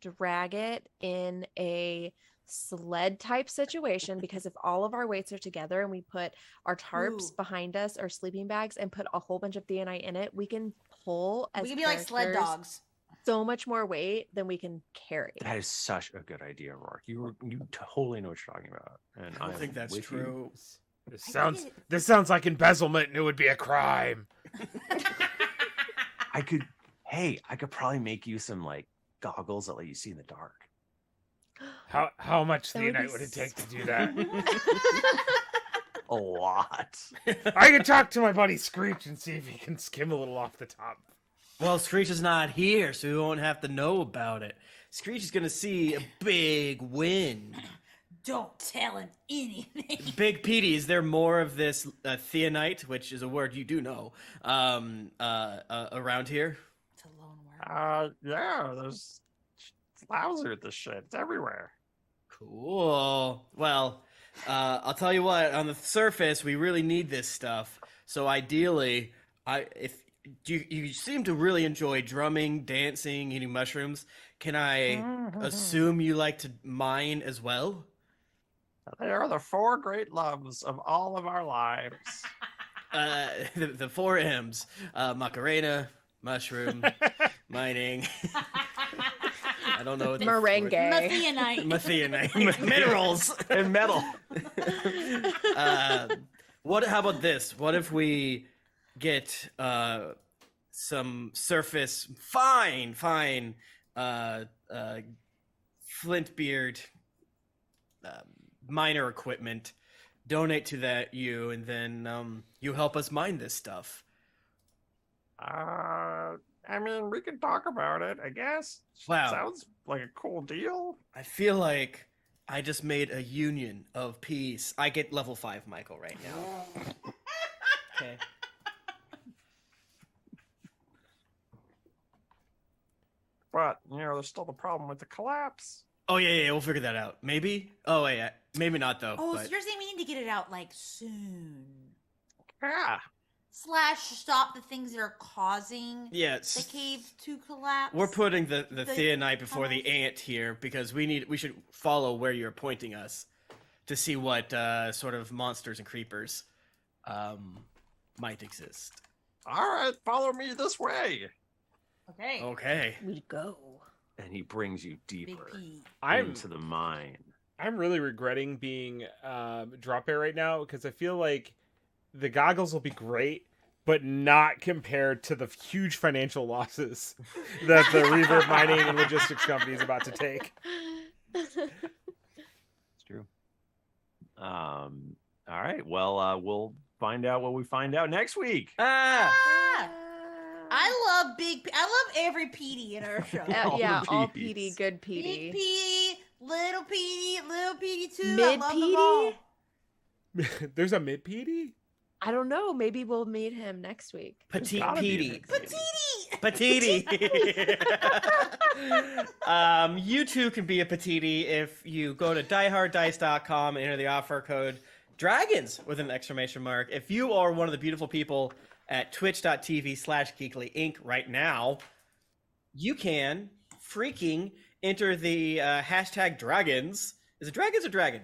drag it in a sled type situation because if all of our weights are together and we put our tarps Ooh. behind us or sleeping bags and put a whole bunch of theanite in it, we can pull as we can be like sled characters dogs. so much more weight than we can carry. That is such a good idea, Rourke. You totally know what you're talking about, and I I don't think that's with you. true. This sounds like embezzlement, and it would be a crime. I could probably make you some like goggles that let you see in the dark. How much That would be theanite would it take to do that? A lot. I can talk to my buddy Screech and see if he can skim a little off the top. Well, Screech is not here, so we won't have to know about it. Screech is gonna see a big win. Don't tell him anything. Big Petey, is there more of this theanite, which is a word you do know, around here? It's a loan word. Yeah, there's slabs of this shit. It's everywhere. Cool. Well, I'll tell you what. On the surface, we really need this stuff. So ideally, you seem to really enjoy drumming, dancing, eating mushrooms. Can I assume you like to mine as well? They are the 4 great loves of all of our lives. The 4 M's: Macarena, mushroom, mining. I don't know what the Merengue. Theanite. Matheanite. Minerals And metal. How about this? What if we get some surface fine Flintbeard miner equipment, donate to that and then you help us mine this stuff. I mean, we can talk about it, I guess. Wow. Sounds like a cool deal. I feel like I just made a union of peace. I get level 5 Michael right now. Okay. But, there's still the problem with the collapse. Oh yeah, we'll figure that out. Maybe. Oh wait, maybe not though. Oh, but... so you're saying we need to get it out like soon? Yeah. / stop the things that are causing Yeah, the cave to collapse. we're putting the theanite before the ant here because we should follow where you're pointing us to see what sort of monsters and creepers might exist. All right, follow me this way. Okay. Okay. We go. And he brings you Big deeper P. into the mine. I'm really regretting being drop air right now because I feel like the goggles will be great, but not compared to the huge financial losses that the reverb mining and logistics company is about to take. It's true. All right. Well, we'll find out what we find out next week. Ah. I love I love every PD in our show. All Yeah, the all Petey's. PD, good Big PD. PD, little PD too. Mid I love them all. PD? There's a mid PD? I don't know. Maybe we'll meet him next week. Petite gotta be Petey. a Petite. Petiti. You too can be a Petiti if you go to dieharddice.com and enter the offer code dragons with an exclamation mark. If you are one of the beautiful people at twitch.tv/geekly inc right now, you can freaking enter the hashtag dragons. Is it dragons or dragon?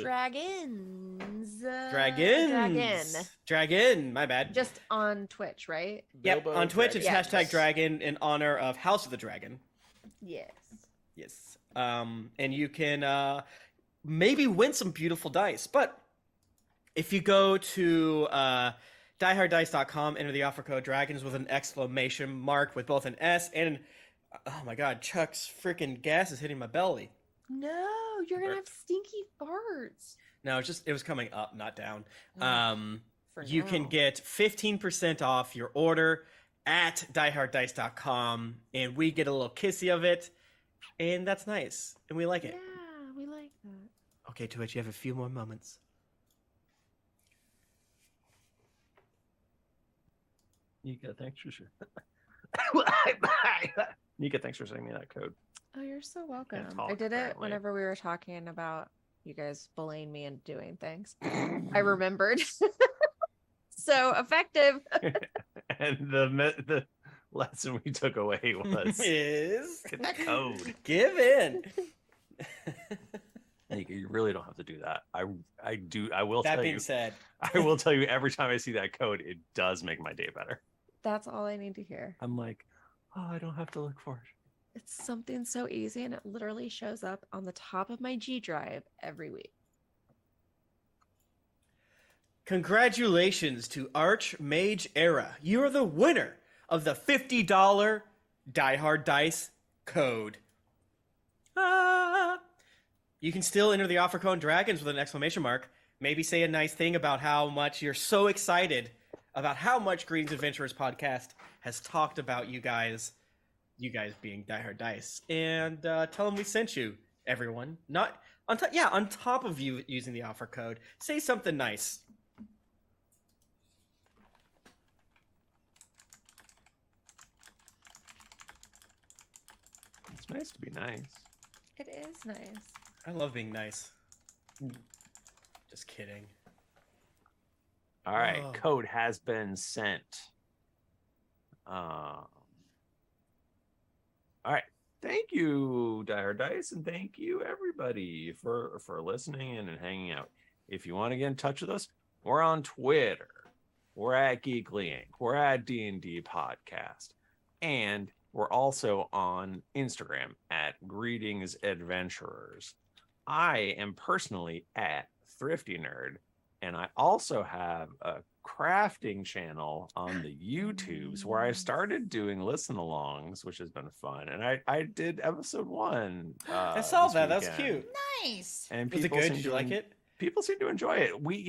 Dragons. Dragons. Dragon. My bad. Just on Twitch, right? Yep, Bilbo on Twitch it's Dragon. hashtag dragon in honor of House of the Dragon. Yes. Yes. And you can maybe win some beautiful dice. But if you go to dieharddice.com, enter the offer code dragons with an exclamation mark with both an S and oh my god, Chuck's freaking gas is hitting my belly. No, you're gonna have stinky farts. No, it was coming up, not down. For You now. can get 15% off your order at dieharddice.com, and we get a little kissy of it. And that's nice. And we like Yeah, it. we like that. Okay, Twitch, you have a few more moments. Nika, thanks for sure. Nika, thanks for sending me that code. Oh, you're so welcome. talk, I did it apparently. whenever we were talking about you guys bullying me and doing things. I remembered. So effective. And the lesson we took away was Is get that code. give in. Nika, you really don't have to do that. I will That tell being you. said, I will tell you every time I see that code, it does make my day better. That's all I need to hear. I'm like, oh, I don't have to look for it. It's something so easy and it literally shows up on the top of my G drive every week. congratulations to Archmage Era. You are the winner of the $50 Die Hard Dice code. Ah. You can still enter the offer code Dragons with an exclamation mark. Maybe say a nice thing about how much you're so excited about how much Greetings Adventurers podcast has talked about you guys being Die Hard Dice, and tell them we sent you, everyone. Not on top, yeah, on top of you using the offer code, say something nice. It's nice to be nice. It is nice. I love being nice. Just kidding. All right, Oh. code has been sent. All right, thank you, Dire Dice, and thank you everybody for listening in and hanging out. If you want to get in touch with us, we're on Twitter. We're at Geekly Inc. We're at D&D Podcast, and we're also on Instagram at Greetings Adventurers. I am personally at Thrifty Nerd, and I also have a crafting channel on the YouTubes where I started doing listen-alongs, which has been fun. And I did episode 1. I saw this that. That was weekend. cute. Nice. And Was it people good? seem Did to you like it? People seem to enjoy it. We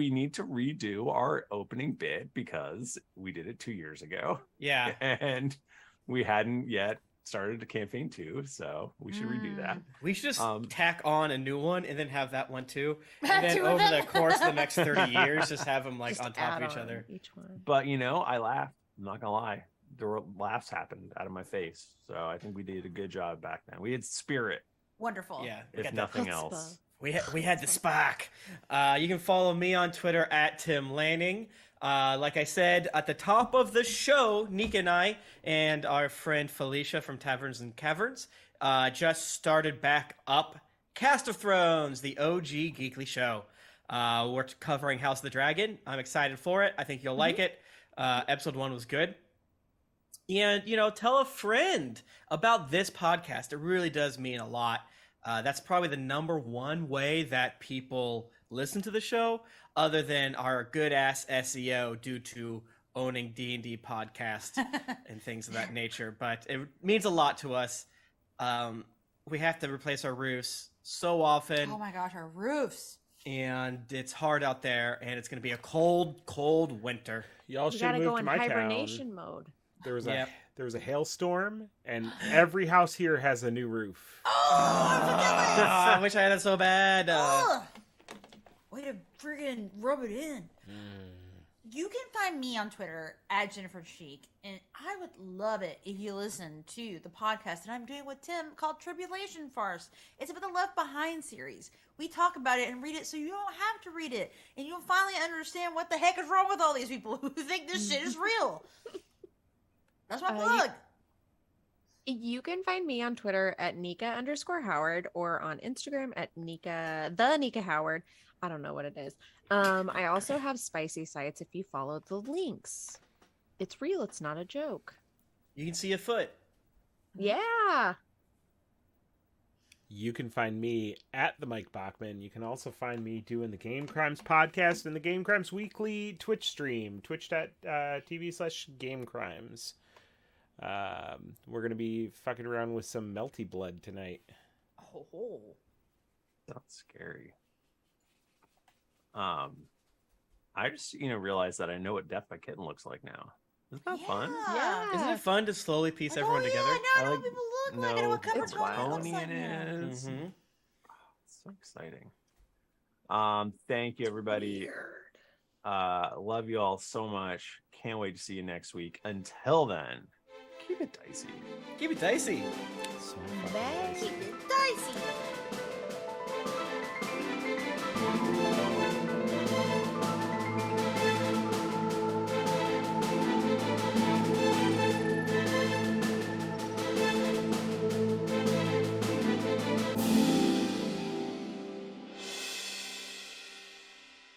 need to redo our opening bit because we did it 2 years ago. Yeah. And we hadn't yet started the campaign 2, so we should redo that. We should just Um, tack on a new one and then have that one too. Have And then two of over them? the course of the next 30 years, just have them like Just on top of add each on other. Each one. But I laughed. I'm not gonna lie. There were laughs happened out of my face. So I think we did a good job back then. We had spirit, Wonderful. Yeah. we if got that nothing chutzpah. else. We had the spark. You can follow me on Twitter at Tim Lanning. Like I said at the top of the show, Nika and I and our friend Felicia from Taverns and Caverns just started back up Cast of Thrones, the OG Geekly show. We're covering House of the Dragon. I'm excited for it. I think you'll like it. Episode 1 was good. And, tell a friend about this podcast. It really does mean a lot. That's probably the number one way that people listen to the show, other than our good ass SEO due to owning D&D podcast and things of that nature. But it means a lot to us. We have to replace our roofs so often, Oh my gosh, our roofs. and it's hard out there, and it's going to be a cold, cold winter. Y'all You should gotta move go to in my hibernation town. mode. There was Yep. a hailstorm, and every house here has a new roof. I wish I had it so bad. Ugh. Way to friggin' rub it in. You can find me on Twitter at Jennifer Cheek, and I would love it if you listen to the podcast that I'm doing with Tim called Tribulation Farce. It's about the Left Behind series. We talk about it and read it so you don't have to read it, and you'll finally understand what the heck is wrong with all these people who think this shit is real. That's my plug. You can find me on Twitter at Nika_Howard or on Instagram at the Nika Howard. I don't know what it is. I also have spicy sites if you follow the links. It's real, it's not a joke. You can see a foot. Yeah. You can find me at the Mike Bachmann. You can also find me doing the Game Crimes podcast and the Game Crimes weekly Twitch stream, twitch.tv/Game Crimes. We're going to be fucking around with some melty blood tonight. Oh. Sounds scary. I just realized that I know what Death by Kitten looks like now. Isn't that fun? Yeah. Isn't it fun to slowly piece Like, everyone oh, together? Yeah, now I know I what like- people look like and what color it's tone it looks Tony like it now. is. So exciting. Thank you, everybody. Love you all so much. Can't wait to see you next week. Until then, keep it dicey. Keep it dicey. So fucking dicey.